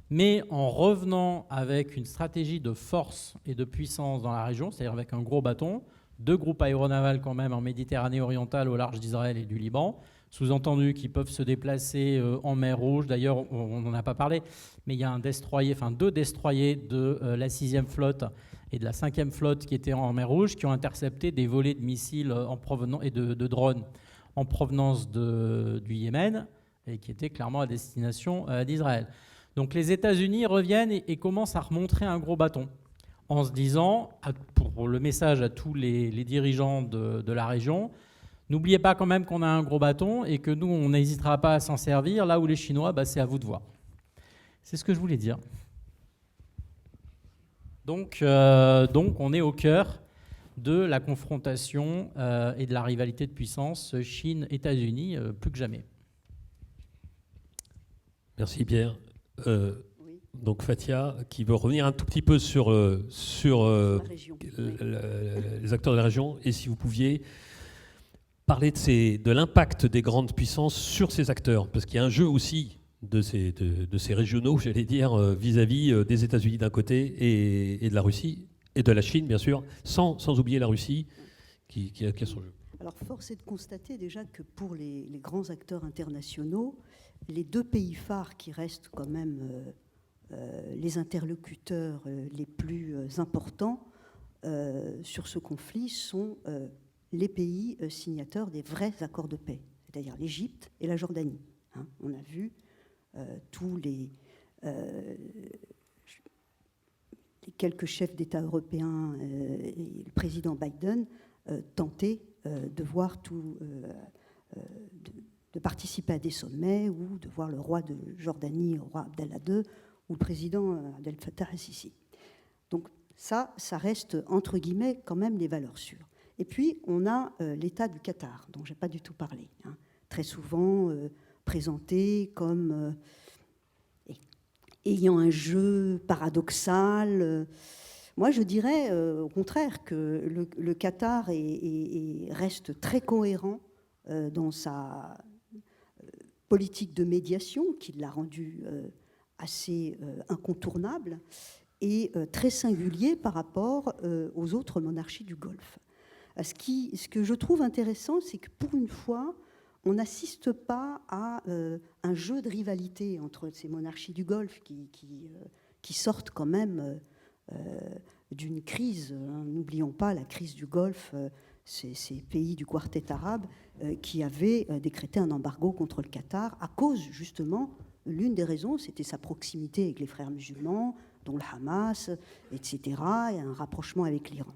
Speaker 3: mais en revenant avec une stratégie de force et de puissance dans la région, c'est-à-dire avec un gros bâton, 2 groupes aéronavals quand même en Méditerranée orientale au large d'Israël et du Liban, sous-entendu qu'ils peuvent se déplacer en mer Rouge. D'ailleurs, on n'en a pas parlé, mais il y a un destroyer, enfin 2 destroyers de la 6e flotte et de la 5e flotte qui étaient en mer Rouge, qui ont intercepté des volées de missiles et de drones en provenance du Yémen, et qui étaient clairement à destination d'Israël. Donc les États-Unis reviennent et commencent à remontrer un gros bâton, en se disant, pour le message à tous les dirigeants de la région, n'oubliez pas quand même qu'on a un gros bâton et que nous, on n'hésitera pas à s'en servir, là où les Chinois, c'est à vous de voir. C'est ce que je voulais dire. Donc on est au cœur de la confrontation et de la rivalité de puissance Chine-États-Unis, plus que jamais.
Speaker 1: Merci Pierre.
Speaker 5: Oui.
Speaker 1: Donc Fathia, qui veut revenir un tout petit peu sur
Speaker 5: La région.
Speaker 1: les acteurs de la région, et si vous pouviez parler de l'impact des grandes puissances sur ces acteurs, parce qu'il y a un jeu aussi de ces régionaux, j'allais dire, vis-à-vis des États-Unis d'un côté et de la Russie, et de la Chine, bien sûr, sans oublier la Russie, qui a son jeu.
Speaker 5: Alors, force est de constater déjà que pour les grands acteurs internationaux, les 2 pays phares qui restent quand même les interlocuteurs les plus importants sur ce conflit sont les pays signataires des vrais accords de paix, c'est-à-dire l'Égypte et la Jordanie. Hein, on a vu tous les quelques chefs d'État européens et le président Biden tenter de voir de participer à des sommets ou de voir le roi de Jordanie, le roi Abdallah II, ou le président Abdel Fattah al-Sisi. Donc ça reste entre guillemets quand même les valeurs sûres. Et puis on a l'État du Qatar, dont je n'ai pas du tout parlé, hein, très souvent présenté comme ayant un jeu paradoxal. Moi, je dirais au contraire que le Qatar reste très cohérent dans sa politique de médiation, qui l'a rendu assez incontournable, et très singulier par rapport aux autres monarchies du Golfe. Ce que je trouve intéressant, c'est que pour une fois, on n'assiste pas à un jeu de rivalité entre ces monarchies du Golfe qui sortent quand même d'une crise. N'oublions pas la crise du Golfe, ces pays du quartet arabe qui avaient décrété un embargo contre le Qatar à cause, justement, l'une des raisons, c'était sa proximité avec les frères musulmans, dont le Hamas, etc., et un rapprochement avec l'Iran.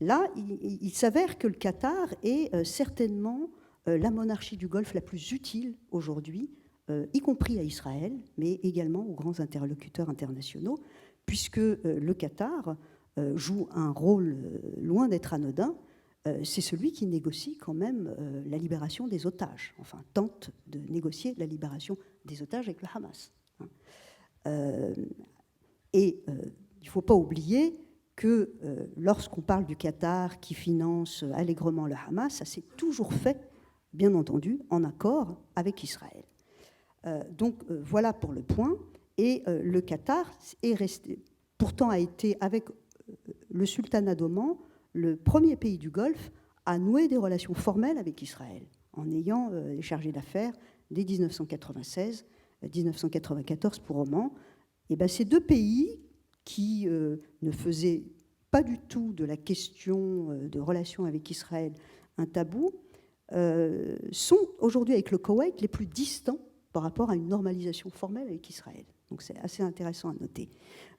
Speaker 5: Là, il s'avère que le Qatar est certainement la monarchie du Golfe la plus utile aujourd'hui, y compris à Israël, mais également aux grands interlocuteurs internationaux, puisque le Qatar joue un rôle loin d'être anodin. C'est celui qui négocie quand même la libération des otages, enfin tente de négocier la libération des otages avec le Hamas. Et il ne faut pas oublier que lorsqu'on parle du Qatar qui finance allègrement le Hamas, ça s'est toujours fait, bien entendu, en accord avec Israël. Donc voilà pour le point. Et le Qatar est resté, pourtant a été, avec le sultanat d'Oman, le premier pays du Golfe à nouer des relations formelles avec Israël, en ayant les chargés d'affaires dès 1996 1994 pour Oman, et ben ces deux pays qui ne faisaient pas du tout de la question de relations avec Israël un tabou, sont aujourd'hui avec le Koweït les plus distants par rapport à une normalisation formelle avec Israël. Donc c'est assez intéressant à noter.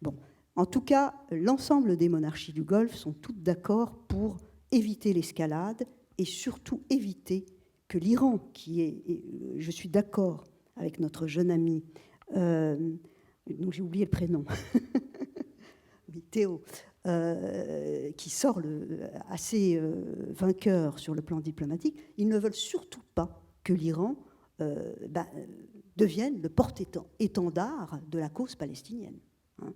Speaker 5: Bon, en tout cas, l'ensemble des monarchies du Golfe sont toutes d'accord pour éviter l'escalade et surtout éviter que l'Iran, qui est, je suis d'accord avec notre jeune ami, dont j'ai oublié le prénom, Théo, qui sort assez vainqueur sur le plan diplomatique, ils ne veulent surtout pas que l'Iran devienne le porte-étendard de la cause palestinienne, hein,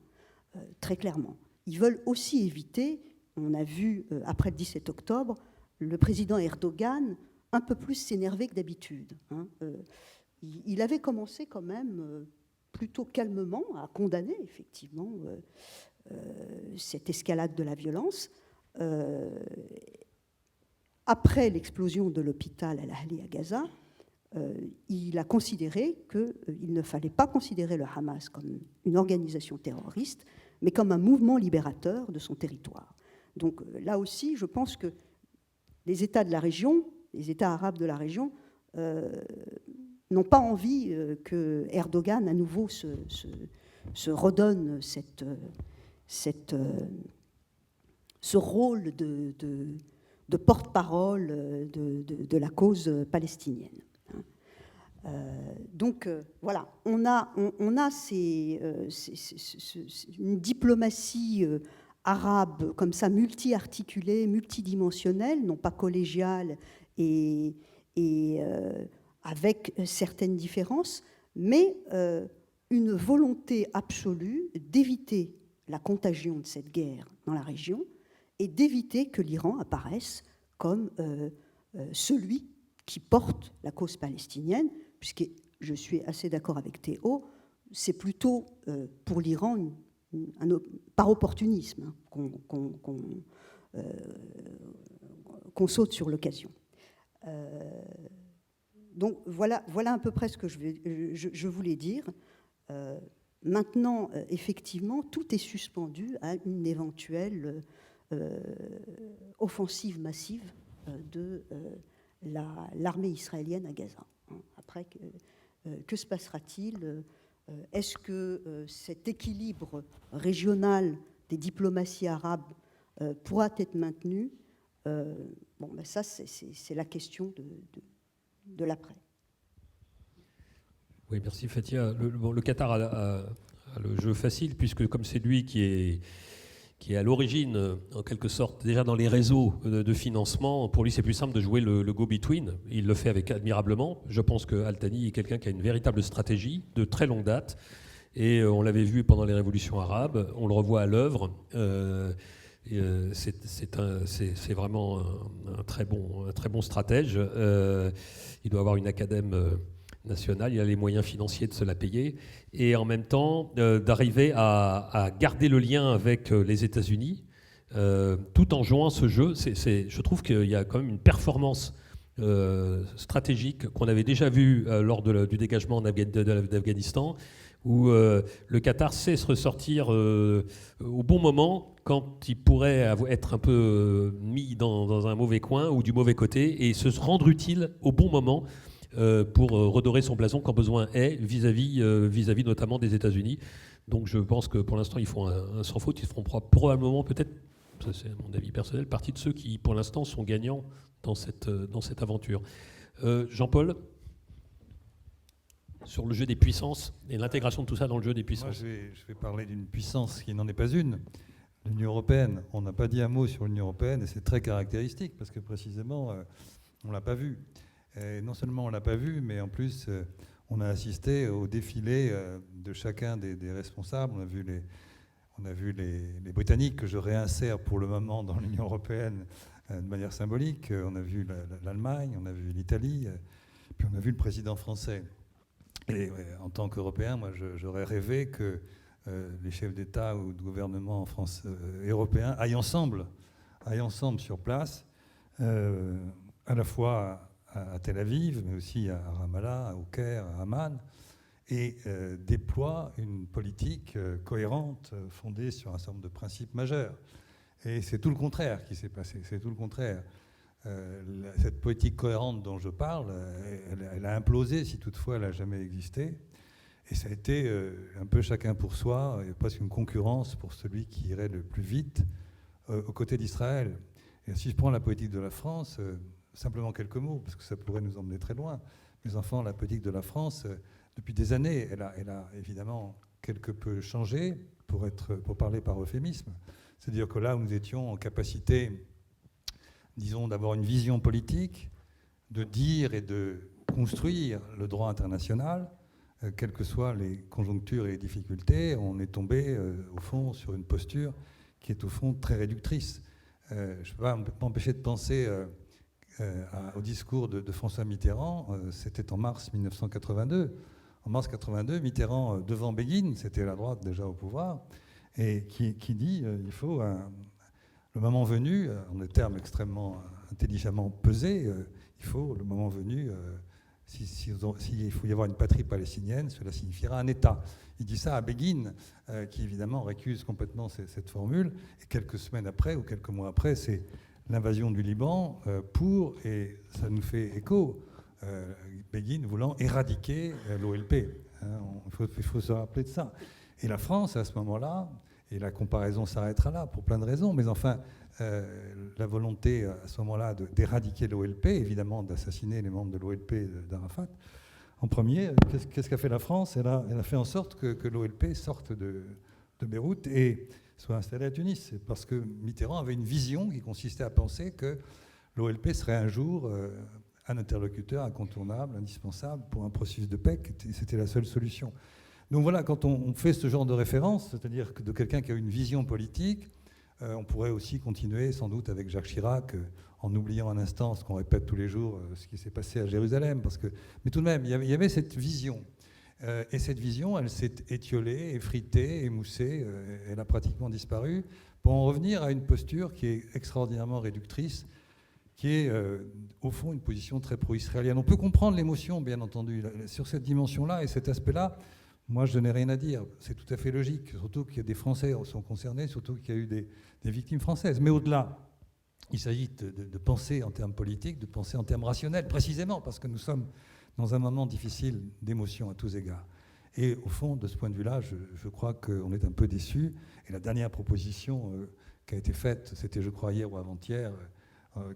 Speaker 5: très clairement. Ils veulent aussi éviter, on a vu après le 17 octobre, le président Erdogan un peu plus s'énerver que d'habitude. Hein. Il avait commencé quand même plutôt calmement à condamner effectivement cette escalade de la violence. Après l'explosion de l'hôpital Al-Ahli à Gaza, il a considéré qu'il ne fallait pas considérer le Hamas comme une organisation terroriste, mais comme un mouvement libérateur de son territoire. Donc là aussi, je pense que les États de la région, les États arabes de la région, n'ont pas envie que Erdogan à nouveau se redonne ce rôle de porte-parole de la cause palestinienne. Donc voilà, on a une diplomatie arabe comme ça, multi-articulée, multidimensionnelle, non pas collégiale et avec certaines différences, mais une volonté absolue d'éviter la contagion de cette guerre dans la région et d'éviter que l'Iran apparaisse comme celui qui porte la cause palestinienne, puisque je suis assez d'accord avec Théo, c'est plutôt pour l'Iran par opportunisme qu'on saute sur l'occasion. Donc voilà à peu près ce que je voulais dire. Maintenant, effectivement, tout est suspendu à une éventuelle offensive massive de l'armée israélienne à Gaza. Après, que se passera-t-il ? Est-ce que cet équilibre régional des diplomaties arabes pourra être maintenu ? Ça, c'est la question de l'après.
Speaker 1: Oui, merci Fathia. Le Qatar a le jeu facile, puisque comme c'est lui qui est à l'origine, en quelque sorte, déjà dans les réseaux de financement, pour lui c'est plus simple de jouer le go-between. Il le fait avec admirablement. Je pense que Al-Thani est quelqu'un qui a une véritable stratégie de très longue date. Et on l'avait vu pendant les révolutions arabes, on le revoit à l'œuvre. C'est vraiment un très bon stratège. Il doit avoir une acadème nationale, il a les moyens financiers de se la payer, et en même temps d'arriver à garder le lien avec les États-Unis, tout en jouant ce jeu. Je trouve qu'il y a quand même une performance stratégique qu'on avait déjà vue lors du dégagement d'Afghanistan, où le Qatar sait se ressortir au bon moment, quand il pourrait être un peu mis dans un mauvais coin ou du mauvais côté, et se rendre utile au bon moment pour redorer son blason quand besoin est, vis-à-vis notamment des États-Unis. Donc je pense que pour l'instant, ils font un sans faute. Ils feront probablement, peut-être, ça c'est mon avis personnel, partie de ceux qui, pour l'instant, sont gagnants dans cette aventure. Jean-Paul, sur le jeu des puissances et l'intégration de tout ça dans le jeu des puissances.
Speaker 2: Moi, je vais parler d'une puissance qui n'en est pas une. L'Union européenne, on n'a pas dit un mot sur l'Union européenne, et c'est très caractéristique, parce que précisément, on ne l'a pas vu. Et non seulement on ne l'a pas vu, mais en plus, on a assisté au défilé de chacun des responsables. On a vu les Britanniques, que je réinsère pour le moment dans l'Union européenne de manière symbolique. On a vu l'Allemagne, on a vu l'Italie, puis on a vu le président français. Et en tant qu'Européen, moi, j'aurais rêvé que les chefs d'État ou de gouvernement européens aillent ensemble sur place, à la fois à Tel Aviv, mais aussi à Ramallah, au Caire, à Amman, et déploie une politique cohérente, fondée sur un certain nombre de principes majeurs. Et c'est tout le contraire qui s'est passé, c'est tout le contraire. Cette politique cohérente dont je parle, elle a implosé, si toutefois elle n'a jamais existé. Et ça a été un peu chacun pour soi, et presque une concurrence pour celui qui irait le plus vite aux côtés d'Israël. Et si je prends la politique de la France, simplement quelques mots, parce que ça pourrait nous emmener très loin. Mes enfants, la politique de la France, depuis des années, elle a évidemment quelque peu changé, pour parler par euphémisme. C'est-à-dire que là où nous étions en capacité, disons, d'avoir une vision politique, de dire et de construire le droit international, quelles que soient les conjonctures et les difficultés, on est tombé, au fond, sur une posture qui est, au fond, très réductrice. Je ne peux pas m'empêcher de penser au discours de François Mitterrand, c'était en mars 1982. En mars 82, Mitterrand, devant Begin, c'était la droite déjà au pouvoir, et qui dit il faut, le moment venu, en des termes extrêmement intelligemment pesés, il faut, le moment venu, s'il faut y avoir une patrie palestinienne, cela signifiera un État. Il dit ça à Begin, qui évidemment récuse complètement cette formule, et quelques semaines après, ou quelques mois après, c'est l'invasion du Liban et ça nous fait écho, Begin voulant éradiquer l'OLP. Il faut se rappeler de ça. Et la France, à ce moment-là, et la comparaison s'arrêtera là pour plein de raisons, mais enfin, la volonté à ce moment-là d'éradiquer l'OLP, évidemment d'assassiner les membres de l'OLP d'Arafat, en premier, qu'est-ce qu'a fait la France ? Elle a fait en sorte que l'OLP sorte de Beyrouth et soit installé à Tunis. Parce que Mitterrand avait une vision qui consistait à penser que l'OLP serait un jour un interlocuteur incontournable, indispensable pour un processus de paix. C'était la seule solution. Donc voilà, quand on fait ce genre de référence, c'est-à-dire de quelqu'un qui a une vision politique, on pourrait aussi continuer sans doute avec Jacques Chirac, en oubliant un instant ce qu'on répète tous les jours, ce qui s'est passé à Jérusalem. Mais tout de même, il y avait cette vision. Et cette vision, elle s'est étiolée, effritée, émoussée, elle a pratiquement disparu, pour en revenir à une posture qui est extraordinairement réductrice, qui est au fond une position très pro-israélienne. On peut comprendre l'émotion, bien entendu, sur cette dimension-là et cet aspect-là. Moi, je n'ai rien à dire. C'est tout à fait logique, surtout qu'il y a des Français qui sont concernés, surtout qu'il y a eu des victimes françaises. Mais au-delà, il s'agit de penser en termes politiques, de penser en termes rationnels, précisément parce que nous sommes dans un moment difficile d'émotion à tous égards. Et au fond, de ce point de vue-là, je crois qu'on est un peu déçus. Et la dernière proposition qui a été faite, c'était, je crois, hier ou avant-hier,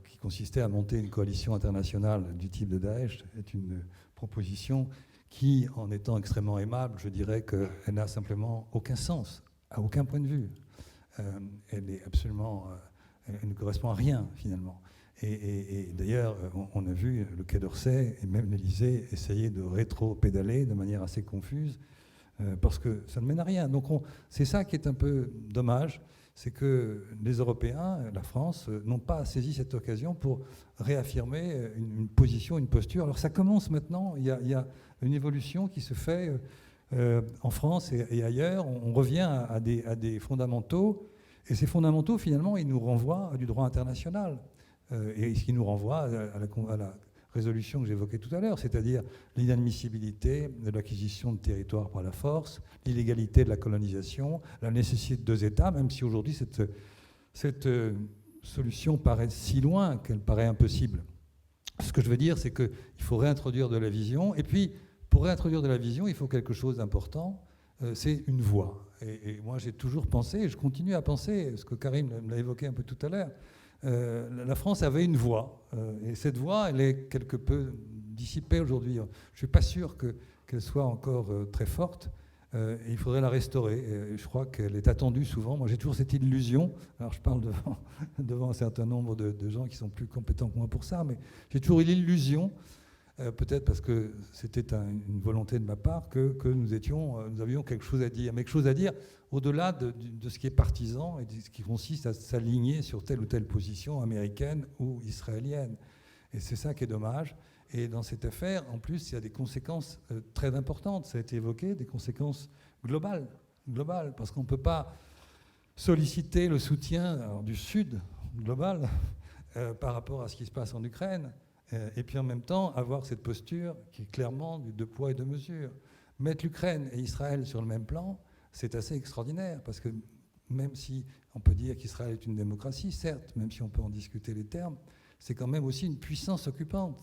Speaker 2: qui consistait à monter une coalition internationale du type de Daesh, est une proposition qui, en étant extrêmement aimable, je dirais qu'elle n'a simplement aucun sens, à aucun point de vue. Elle est absolument... elle ne correspond à rien, finalement. Et d'ailleurs, on a vu le Quai d'Orsay et même l'Élysée essayer de rétro-pédaler de manière assez confuse, parce que ça ne mène à rien. Donc c'est ça qui est un peu dommage, c'est que les Européens, la France, n'ont pas saisi cette occasion pour réaffirmer une position, une posture. Alors ça commence maintenant, il y a une évolution qui se fait en France et ailleurs. On revient à des fondamentaux, et ces fondamentaux, finalement, ils nous renvoient à du droit international. Et ce qui nous renvoie à la résolution que j'évoquais tout à l'heure, c'est-à-dire l'inadmissibilité de l'acquisition de territoires par la force, l'illégalité de la colonisation, la nécessité de 2 États, même si aujourd'hui cette solution paraît si loin qu'elle paraît impossible. Ce que je veux dire, c'est qu'il faut réintroduire de la vision, et puis pour réintroduire de la vision, il faut quelque chose d'important, c'est une voix. Et moi j'ai toujours pensé, et je continue à penser, ce que Karim l'a évoqué un peu tout à l'heure, la France avait une voix, et cette voix, elle est quelque peu dissipée aujourd'hui. Je ne suis pas sûr qu'elle soit encore très forte, et il faudrait la restaurer. Et je crois qu'elle est attendue souvent. Moi, j'ai toujours cette illusion, alors je parle devant un certain nombre de gens qui sont plus compétents que moi pour ça, mais j'ai toujours eu l'illusion, peut-être parce que c'était une volonté de ma part, que nous avions quelque chose à dire. Mais quelque chose à dire au-delà de ce qui est partisan et de ce qui consiste à s'aligner sur telle ou telle position américaine ou israélienne. Et c'est ça qui est dommage. Et dans cette affaire, en plus, il y a des conséquences très importantes. Ça a été évoqué, des conséquences globales, parce qu'on ne peut pas solliciter le soutien du Sud global par rapport à ce qui se passe en Ukraine, et puis en même temps avoir cette posture qui est clairement du 2 poids et 2 mesures. Mettre l'Ukraine et Israël sur le même plan, c'est assez extraordinaire, parce que même si on peut dire qu'Israël est une démocratie, certes, même si on peut en discuter les termes, c'est quand même aussi une puissance occupante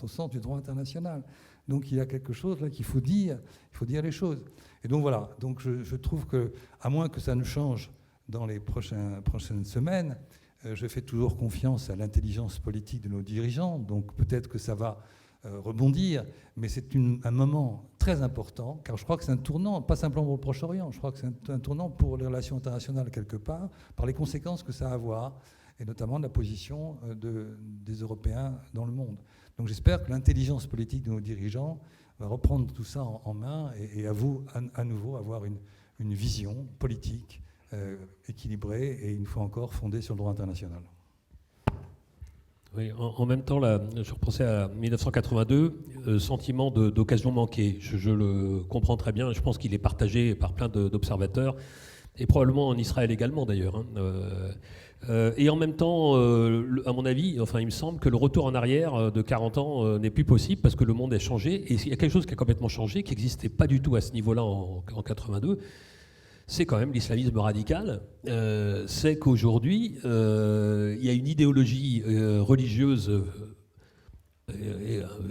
Speaker 2: au sens du droit international. Donc il y a quelque chose là qu'il faut dire, il faut dire les choses. Et donc voilà, donc je trouve que, à moins que ça ne change dans les prochaines semaines, je fais toujours confiance à l'intelligence politique de nos dirigeants, donc peut-être que ça va rebondir, mais c'est un moment très important, car je crois que c'est un tournant, pas simplement pour le Proche-Orient, je crois que c'est un tournant pour les relations internationales quelque part, par les conséquences que ça va avoir, et notamment de la position des Européens dans le monde. Donc j'espère que l'intelligence politique de nos dirigeants va reprendre tout ça en main et à nouveau avoir une vision politique équilibrée et une fois encore fondée sur le droit international.
Speaker 1: Oui, en même temps, là, je repensais à 1982, sentiment d'occasion manquée. Je le comprends très bien, je pense qu'il est partagé par plein d'observateurs, et probablement en Israël également d'ailleurs. Et en même temps, à mon avis, enfin, il me semble que le retour en arrière de 40 ans n'est plus possible parce que le monde a changé, et il y a quelque chose qui a complètement changé, qui n'existait pas du tout à ce niveau-là en 82. C'est quand même l'islamisme radical. C'est qu'aujourd'hui, il y a une idéologie religieuse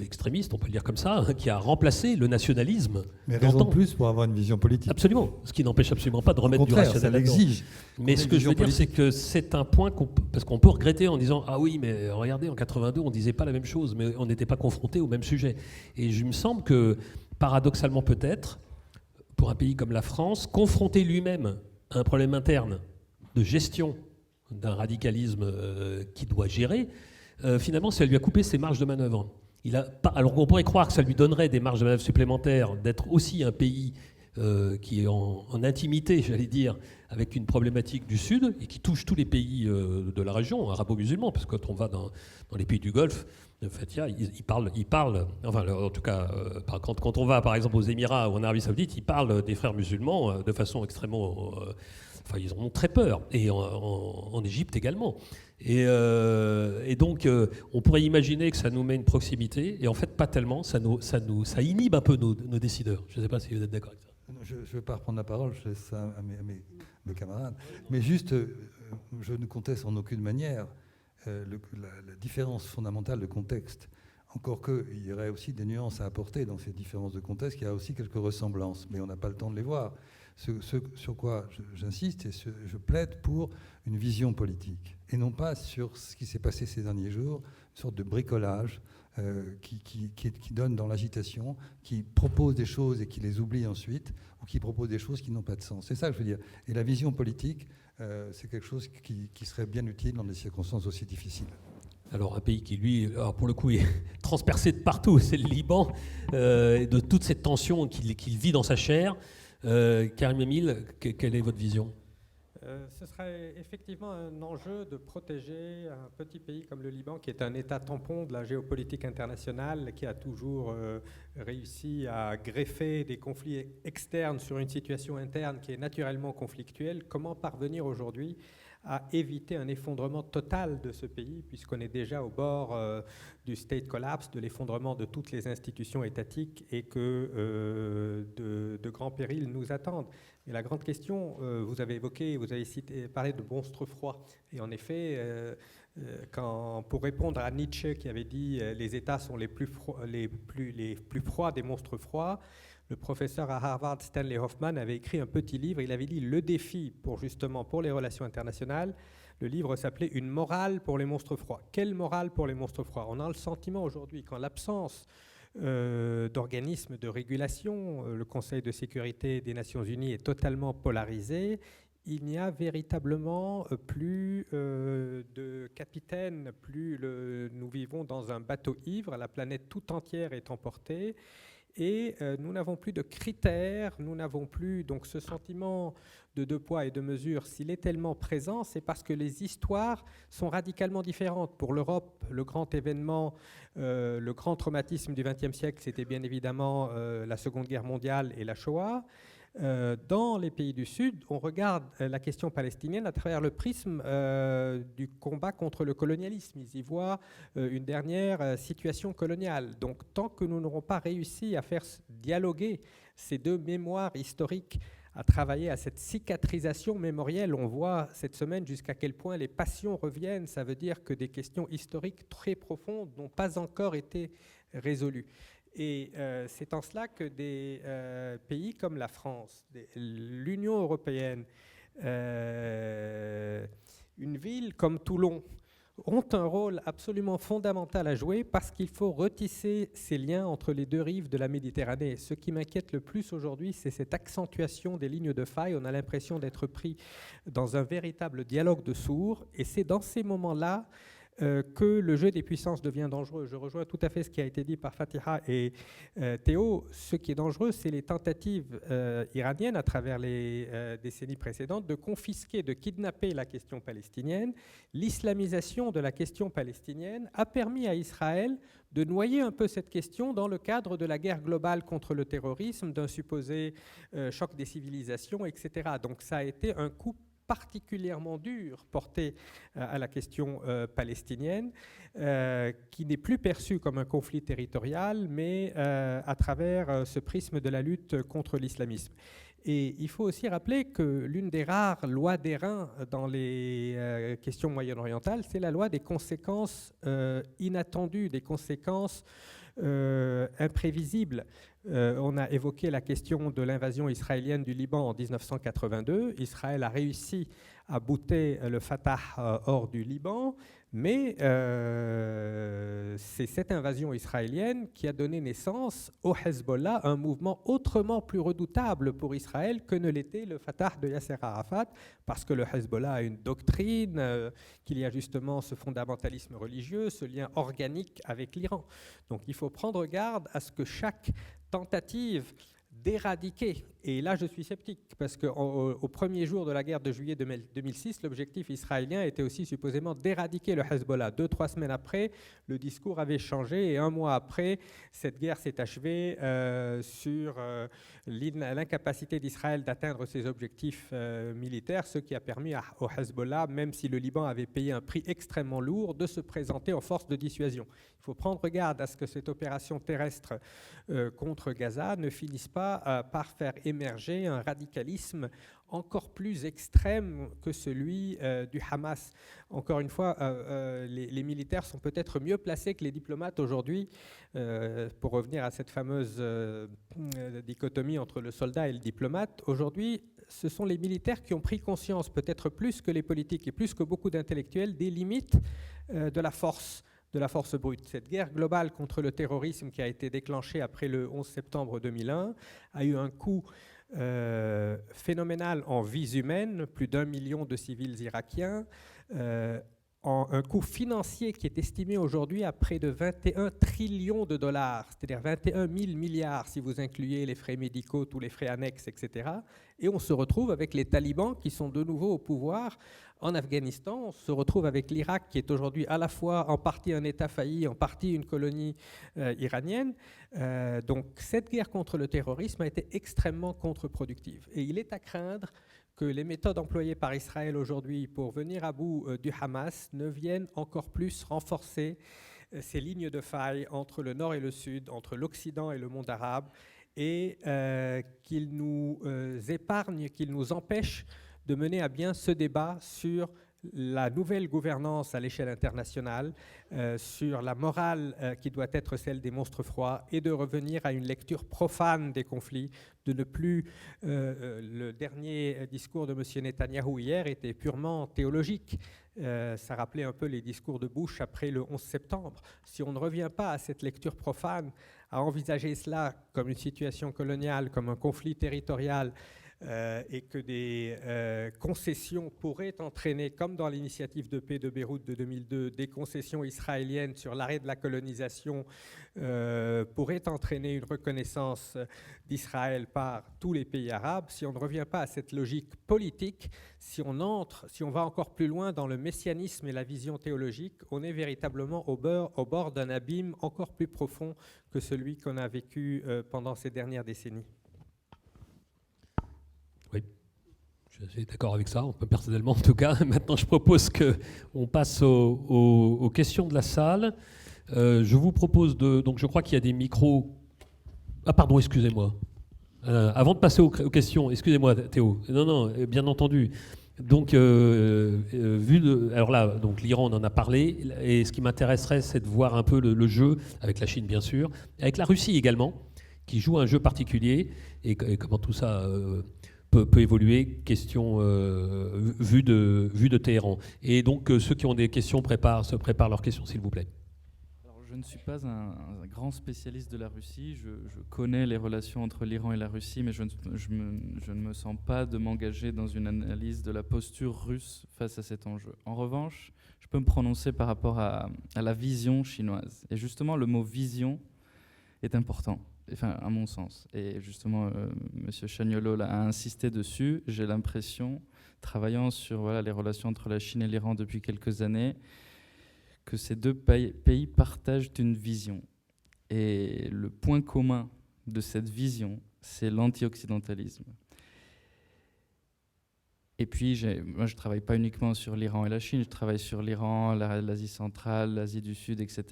Speaker 1: extrémiste, on peut le dire comme ça, qui a remplacé le nationalisme.
Speaker 2: Mais raison de plus pour avoir une vision politique.
Speaker 1: Absolument, ce qui n'empêche absolument pas de remettre du rationnel là-dedans.
Speaker 2: Ça l'exige.
Speaker 1: Mais ce que je veux dire, c'est que c'est un point parce qu'on peut regretter en disant « Ah oui, mais regardez, en 82, on ne disait pas la même chose, mais on n'était pas confronté au même sujet. » Et il me semble que, paradoxalement peut-être, pour un pays comme la France, confronté lui-même à un problème interne de gestion d'un radicalisme qu'il doit gérer, finalement, ça lui a coupé ses marges de manœuvre. Alors on pourrait croire que ça lui donnerait des marges de manœuvre supplémentaires d'être aussi un pays qui est en intimité, j'allais dire, avec une problématique du Sud et qui touche tous les pays de la région, arabo-musulmans, parce que quand on va dans les pays du Golfe, en fait, ils parlent, enfin, en tout cas, quand on va par exemple aux Émirats ou en Arabie Saoudite, ils parlent des frères musulmans de façon extrêmement. Enfin, ils en ont très peur, et en Égypte également. Et donc, on pourrait imaginer que ça nous met une proximité, et en fait, pas tellement. Ça inhibe un peu nos décideurs. Je ne sais pas si vous êtes d'accord avec ça.
Speaker 2: Je ne vais pas reprendre la parole, je laisse ça à mes camarades. Mais juste, je ne conteste en aucune manière la différence fondamentale de contexte. Encore qu'il y aurait aussi des nuances à apporter dans ces différences de contexte, il y a aussi quelques ressemblances, mais on n'a pas le temps de les voir. Ce sur quoi j'insiste, et je plaide pour une vision politique, et non pas sur ce qui s'est passé ces derniers jours, une sorte de bricolage qui donne dans l'agitation, qui propose des choses et qui les oublie ensuite, ou qui propose des choses qui n'ont pas de sens. C'est ça que je veux dire. Et la vision politique, c'est quelque chose qui serait bien utile dans des circonstances aussi difficiles.
Speaker 1: Alors un pays qui, lui, alors pour le coup, est transpercé de partout, c'est le Liban, et de toute cette tension qu'il vit dans sa chair. Karim Emile, quelle est votre vision ?
Speaker 4: Ce serait effectivement un enjeu de protéger un petit pays comme le Liban, qui est un État tampon de la géopolitique internationale, qui a toujours réussi à greffer des conflits externes sur une situation interne qui est naturellement conflictuelle. Comment parvenir aujourd'hui à éviter un effondrement total de ce pays, puisqu'on est déjà au bord du state collapse, de l'effondrement de toutes les institutions étatiques, et que de grands périls nous attendent. Et la grande question, vous avez parlé de monstres froids. Et en effet, pour répondre à Nietzsche qui avait dit les États sont les plus froids des monstres froids, le professeur à Harvard, Stanley Hoffman, avait écrit un petit livre. Il avait dit le défi pour les relations internationales. Le livre s'appelait Une morale pour les monstres froids. Quelle morale pour les monstres froids ? On a le sentiment aujourd'hui qu'en l'absence d'organismes de régulation, le Conseil de sécurité des Nations Unies est totalement polarisé. Il n'y a véritablement plus de capitaine, nous vivons dans un bateau ivre, la planète tout entière est emportée. Et nous n'avons plus de critères, nous n'avons plus donc ce sentiment de deux poids et deux mesures. S'il est tellement présent, c'est parce que les histoires sont radicalement différentes. Pour l'Europe, le grand événement, le grand traumatisme du XXe siècle, c'était bien évidemment la Seconde Guerre mondiale et la Shoah. Dans les pays du Sud, on regarde la question palestinienne à travers le prisme du combat contre le colonialisme. Ils y voient une dernière situation coloniale. Donc tant que nous n'aurons pas réussi à faire dialoguer ces deux mémoires historiques, à travailler à cette cicatrisation mémorielle, on voit cette semaine jusqu'à quel point les passions reviennent. Ça veut dire que des questions historiques très profondes n'ont pas encore été résolues. Et c'est en cela que des pays comme la France, l'Union européenne, une ville comme Toulon, ont un rôle absolument fondamental à jouer parce qu'il faut retisser ces liens entre les deux rives de la Méditerranée. Ce qui m'inquiète le plus aujourd'hui, c'est cette accentuation des lignes de faille. On a l'impression d'être pris dans un véritable dialogue de sourds, et c'est dans ces moments-là que le jeu des puissances devient dangereux. Je rejoins tout à fait ce qui a été dit par Fatiha et Théo. Ce qui est dangereux, c'est les tentatives iraniennes à travers les décennies précédentes de confisquer, de kidnapper la question palestinienne. L'islamisation de la question palestinienne a permis à Israël de noyer un peu cette question dans le cadre de la guerre globale contre le terrorisme, d'un supposé choc des civilisations, etc. Donc ça a été un coup particulièrement dur porté à la question palestinienne, qui n'est plus perçue comme un conflit territorial, mais à travers ce prisme de la lutte contre l'islamisme. Et il faut aussi rappeler que l'une des rares lois d'airain dans les questions moyen-orientales, c'est la loi des conséquences inattendues, des conséquences imprévisibles. On a évoqué la question de l'invasion israélienne du Liban en 1982. Israël a réussi à bouter le Fatah hors du Liban, mais c'est cette invasion israélienne qui a donné naissance au Hezbollah, un mouvement autrement plus redoutable pour Israël que ne l'était le Fatah de Yasser Arafat, parce que le Hezbollah a une doctrine, qu'il y a justement ce fondamentalisme religieux, ce lien organique avec l'Iran. Donc il faut prendre garde à ce que chaque tentative d'éradiquer, et là je suis sceptique, parce qu'au premier jour de la guerre de juillet 2006, l'objectif israélien était aussi supposément d'éradiquer le Hezbollah. 2-3 semaines après, le discours avait changé, et un mois après, cette guerre s'est achevée sur l'incapacité d'Israël d'atteindre ses objectifs militaires, ce qui a permis au Hezbollah, même si le Liban avait payé un prix extrêmement lourd, de se présenter en force de dissuasion. Il faut prendre garde à ce que cette opération terrestre contre Gaza ne finisse pas par faire émerger un radicalisme encore plus extrême que celui du Hamas. Encore une fois, les militaires sont peut-être mieux placés que les diplomates aujourd'hui, pour revenir à cette fameuse dichotomie entre le soldat et le diplomate. Aujourd'hui, ce sont les militaires qui ont pris conscience, peut-être plus que les politiques et plus que beaucoup d'intellectuels, des limites de la force brute. Cette guerre globale contre le terrorisme qui a été déclenchée après le 11 septembre 2001 a eu un coût phénoménal en vies humaines, plus d'1 million de civils irakiens, un coût financier qui est estimé aujourd'hui à près de 21 trillions de dollars, c'est-à-dire 21 000 milliards si vous incluez les frais médicaux, tous les frais annexes, etc. Et on se retrouve avec les talibans qui sont de nouveau au pouvoir en Afghanistan. On se retrouve avec l'Irak qui est aujourd'hui à la fois en partie un État failli, en partie une colonie iranienne. Donc cette guerre contre le terrorisme a été extrêmement contre-productive. Et il est à craindre que les méthodes employées par Israël aujourd'hui pour venir à bout du Hamas ne viennent encore plus renforcer ces lignes de faille entre le nord et le sud, entre l'Occident et le monde arabe, et qu'ils nous épargnent, qu'ils nous empêchent de mener à bien ce débat sur la nouvelle gouvernance à l'échelle internationale, sur la morale qui doit être celle des monstres froids, et de revenir à une lecture profane des conflits, de ne plus... le dernier discours de M. Netanyahou hier était purement théologique. Ça rappelait un peu les discours de Bush après le 11 septembre. Si on ne revient pas à cette lecture profane, à envisager cela comme une situation coloniale, comme un conflit territorial, et que des concessions pourraient entraîner, comme dans l'initiative de paix de Beyrouth de 2002, des concessions israéliennes sur l'arrêt de la colonisation pourraient entraîner une reconnaissance d'Israël par tous les pays arabes. Si on ne revient pas à cette logique politique, si on va encore plus loin dans le messianisme et la vision théologique, on est véritablement au bord d'un abîme encore plus profond que celui qu'on a vécu pendant ces dernières décennies.
Speaker 1: Je suis d'accord avec ça, personnellement en tout cas. Maintenant, je propose qu'on passe aux questions de la salle. Je vous propose donc je crois qu'il y a des micros. Ah pardon, excusez-moi. Avant de passer aux questions, excusez-moi Théo. Non, bien entendu. Donc, alors là, donc l'Iran, on en a parlé. Et ce qui m'intéresserait, c'est de voir un peu le jeu, avec la Chine bien sûr, avec la Russie également, qui joue un jeu particulier, et comment tout ça peut évoluer, question vue de Téhéran. Et donc, ceux qui ont des questions se préparent leurs questions, s'il vous plaît.
Speaker 6: Alors, je ne suis pas un grand spécialiste de la Russie. Je connais les relations entre l'Iran et la Russie, mais je ne me sens pas de m'engager dans une analyse de la posture russe face à cet enjeu. En revanche, je peux me prononcer par rapport à la vision chinoise. Et justement, le mot vision est important. Enfin, à mon sens. Et justement, M. Chagnolot a insisté dessus. J'ai l'impression, travaillant sur les relations entre la Chine et l'Iran depuis quelques années, que ces deux pays partagent une vision. Et le point commun de cette vision, c'est l'anti-occidentalisme. Et puis, moi, je ne travaille pas uniquement sur l'Iran et la Chine, je travaille sur l'Iran, l'Asie centrale, l'Asie du Sud, etc.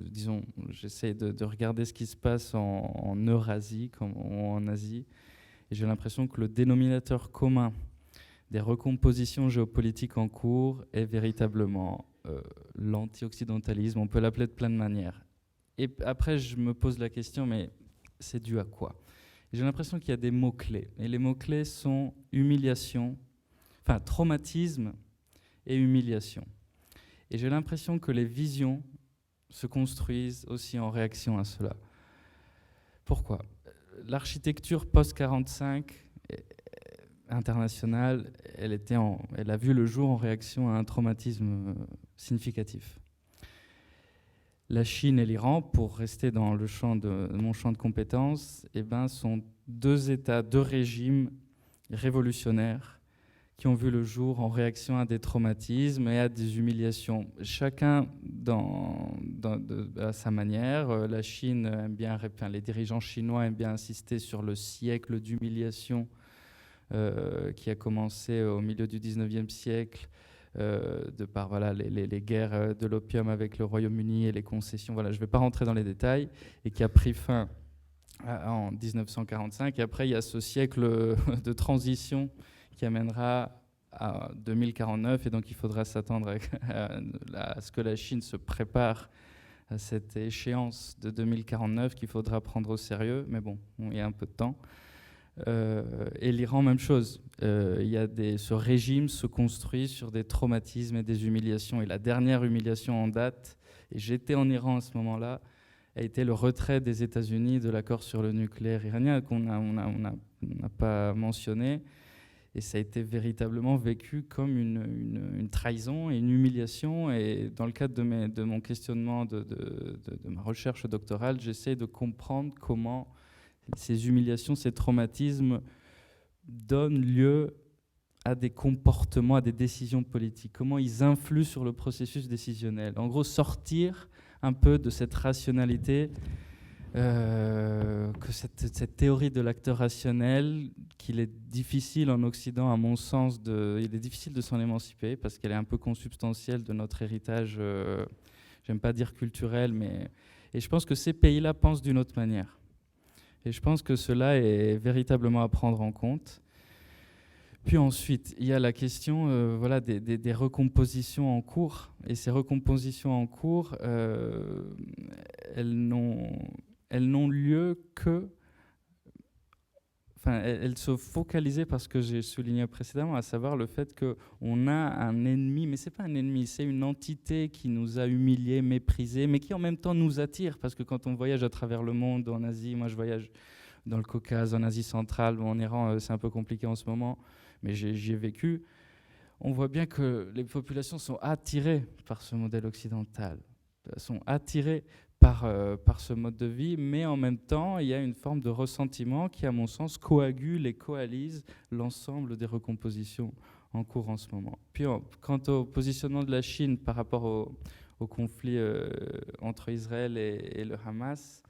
Speaker 6: Disons, j'essaie de regarder ce qui se passe en Eurasie, comme en Asie. Et j'ai l'impression que le dénominateur commun des recompositions géopolitiques en cours est véritablement l'anti-occidentalisme. On peut l'appeler de plein de manières. Et après, je me pose la question, mais c'est dû à quoi ? J'ai l'impression qu'il y a des mots-clés. Et les mots-clés sont humiliation, enfin traumatisme et humiliation. Et j'ai l'impression que les visions se construisent aussi en réaction à cela. Pourquoi ? L'architecture post-45 internationale, elle a vu le jour en réaction à un traumatisme significatif. La Chine et l'Iran, pour rester dans mon champ de compétences, sont deux États, deux régimes révolutionnaires qui ont vu le jour en réaction à des traumatismes et à des humiliations. Chacun à sa manière. La Chine aime bien, les dirigeants chinois aiment bien insister sur le siècle d'humiliation qui a commencé au milieu du 19e siècle. De par les guerres de l'opium avec le Royaume-Uni et les concessions, je ne vais pas rentrer dans les détails, et qui a pris fin en 1945. Et après, il y a ce siècle de transition qui amènera à 2049, et donc il faudra s'attendre à ce que la Chine se prépare à cette échéance de 2049 qu'il faudra prendre au sérieux, mais bon, il y a un peu de temps. Et l'Iran, même chose. Ce régime se construit sur des traumatismes et des humiliations. Et la dernière humiliation en date, et j'étais en Iran à ce moment-là, a été le retrait des États-Unis de l'accord sur le nucléaire iranien qu'on n'a pas mentionné. Et ça a été véritablement vécu comme une trahison et une humiliation. Et dans le cadre de mon questionnement, de ma recherche doctorale, j'essaie de comprendre comment ces humiliations, ces traumatismes donnent lieu à des comportements, à des décisions politiques. Comment ils influent sur le processus décisionnel. En gros, sortir un peu de cette rationalité, que cette théorie de l'acteur rationnel, qu'il est difficile en Occident, à mon sens, il est difficile de s'en émanciper parce qu'elle est un peu consubstantielle de notre héritage, j'aime pas dire culturel, et je pense que ces pays-là pensent d'une autre manière. Et je pense que cela est véritablement à prendre en compte. Puis ensuite, il y a la question des recompositions en cours. Et ces recompositions en cours, elles n'ont lieu que... Enfin, elles se focalisaient par ce que j'ai souligné précédemment, à savoir le fait qu'on a un ennemi, mais ce n'est pas un ennemi, c'est une entité qui nous a humiliés, méprisés, mais qui en même temps nous attire, parce que quand on voyage à travers le monde, en Asie, moi je voyage dans le Caucase, en Asie centrale, en Iran, c'est un peu compliqué en ce moment, mais j'y ai vécu, on voit bien que les populations sont attirées par ce modèle occidental, sont attirées par ce mode de vie, mais en même temps, il y a une forme de ressentiment qui, à mon sens, coagule et coalise l'ensemble des recompositions en cours en ce moment. Puis, quant au positionnement de la Chine par rapport au conflit entre Israël et le Hamas,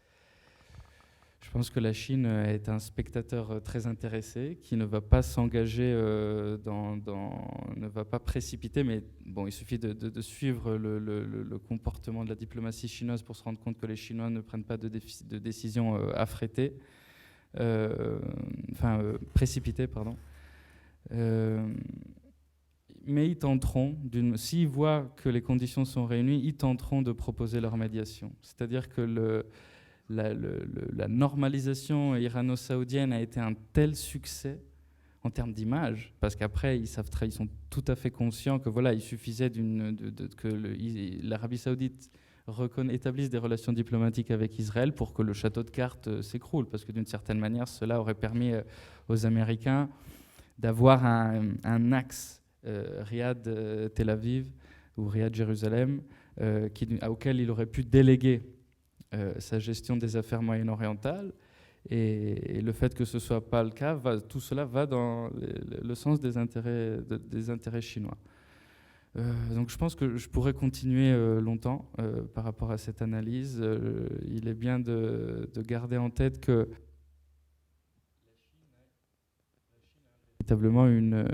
Speaker 6: Je pense que la Chine est un spectateur très intéressé, qui ne va pas s'engager ne va pas précipiter, mais bon, il suffit de suivre le comportement de la diplomatie chinoise pour se rendre compte que les Chinois ne prennent pas de décisions affrétées, précipitées, pardon. Mais ils tenteront, s'ils voient que les conditions sont réunies, ils tenteront de proposer leur médiation. C'est-à-dire que la normalisation irano-saoudienne a été un tel succès en termes d'image, parce qu'après, ils sont tout à fait conscients que voilà, il suffisait que l'Arabie saoudite établisse des relations diplomatiques avec Israël pour que le château de cartes s'écroule, parce que d'une certaine manière, cela aurait permis aux Américains d'avoir un axe Riyad-Tel Aviv ou Riyad-Jérusalem auquel il aurait pu déléguer sa gestion des affaires moyen-orientales, et le fait que ce ne soit pas le cas, tout cela va dans le sens des intérêts chinois. Donc je pense que je pourrais continuer longtemps par rapport à cette analyse. Il est bien de garder en tête que véritablement une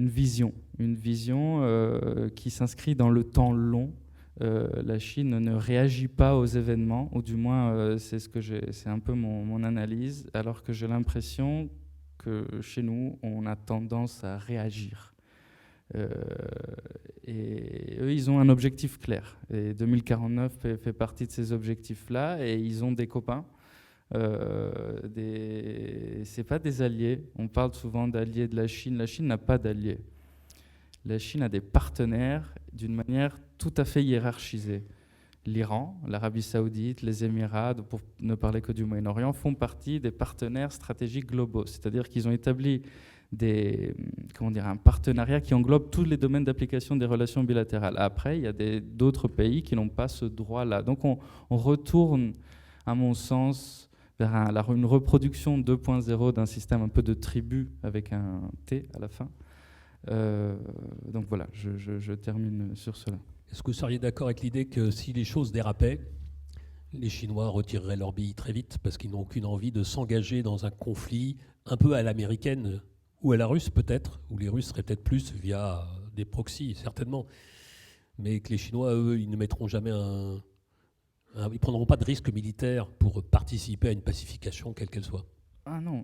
Speaker 6: vision qui s'inscrit dans le temps long. La Chine ne réagit pas aux événements, ou du moins c'est un peu mon analyse, alors que j'ai l'impression que chez nous, on a tendance à réagir. Et eux, ils ont un objectif clair. Et 2049 fait partie de ces objectifs-là, et ils ont des copains. C'est pas des alliés. On parle souvent d'alliés de la Chine. La Chine n'a pas d'alliés. La Chine a des partenaires d'une manière tout à fait hiérarchisée. L'Iran, l'Arabie saoudite, les Émirats, pour ne parler que du Moyen-Orient, font partie des partenaires stratégiques globaux. C'est-à-dire qu'ils ont établi un partenariat qui englobe tous les domaines d'application des relations bilatérales. Après, il y a d'autres pays qui n'ont pas ce droit-là. Donc on retourne, à mon sens, vers une reproduction 2.0 d'un système un peu de tribu avec un T à la fin. Donc voilà, je termine sur cela.
Speaker 1: Est-ce que vous seriez d'accord avec l'idée que si les choses dérapaient, les Chinois retireraient leurs billes très vite parce qu'ils n'ont aucune envie de s'engager dans un conflit un peu à l'américaine ou à la russe peut-être, où les Russes seraient peut-être plus via des proxys, certainement, mais que les Chinois, eux, ils ne mettront jamais ils prendront pas de risque militaire pour participer à une pacification, quelle qu'elle soit.
Speaker 6: Ah non,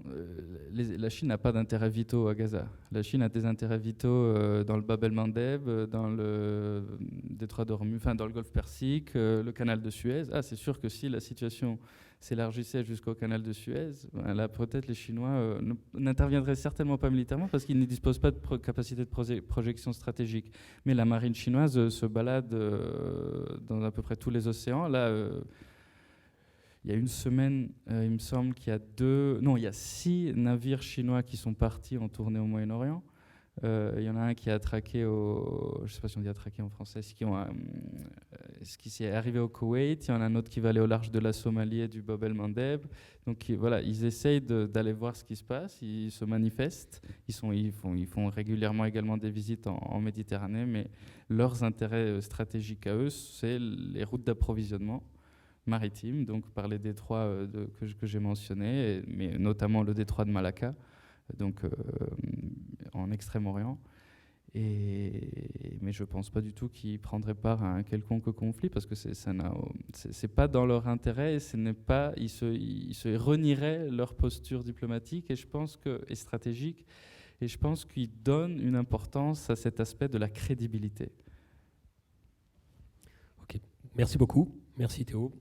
Speaker 6: la Chine n'a pas d'intérêt vitaux à Gaza. La Chine a des intérêts vitaux dans le Bab el-Mandeb, dans le détroit d'Ormuz, dans le Golfe Persique, le canal de Suez. Ah, c'est sûr que si la situation s'élargissait jusqu'au canal de Suez, là peut-être les Chinois n'interviendraient certainement pas militairement parce qu'ils ne disposent pas de capacité de projection stratégique. Mais la marine chinoise se balade dans à peu près tous les océans. Là, il y a une semaine, il me semble qu'il y a 6 navires chinois qui sont partis en tournée au Moyen-Orient. Il y en a un qui a attraqué je ne sais pas si on dit attraqué en français, ce qui est arrivé au Koweït. Il y en a un autre qui va aller au large de la Somalie et du Bab el-Mandeb. Donc voilà, ils essayent d'aller voir ce qui se passe, ils se manifestent, ils font régulièrement également des visites en Méditerranée, mais leurs intérêts stratégiques à eux, c'est les routes d'approvisionnement maritime, donc par les détroits que j'ai mentionnés, mais notamment le détroit de Malacca, donc en Extrême-Orient. Mais je ne pense pas du tout qu'ils prendraient part à un quelconque conflit, parce que c'est pas dans leur intérêt, et ils se renieraient leur posture diplomatique et stratégique, et je pense qu'ils donnent une importance à cet aspect de la crédibilité.
Speaker 1: Ok, merci beaucoup. Merci Théo.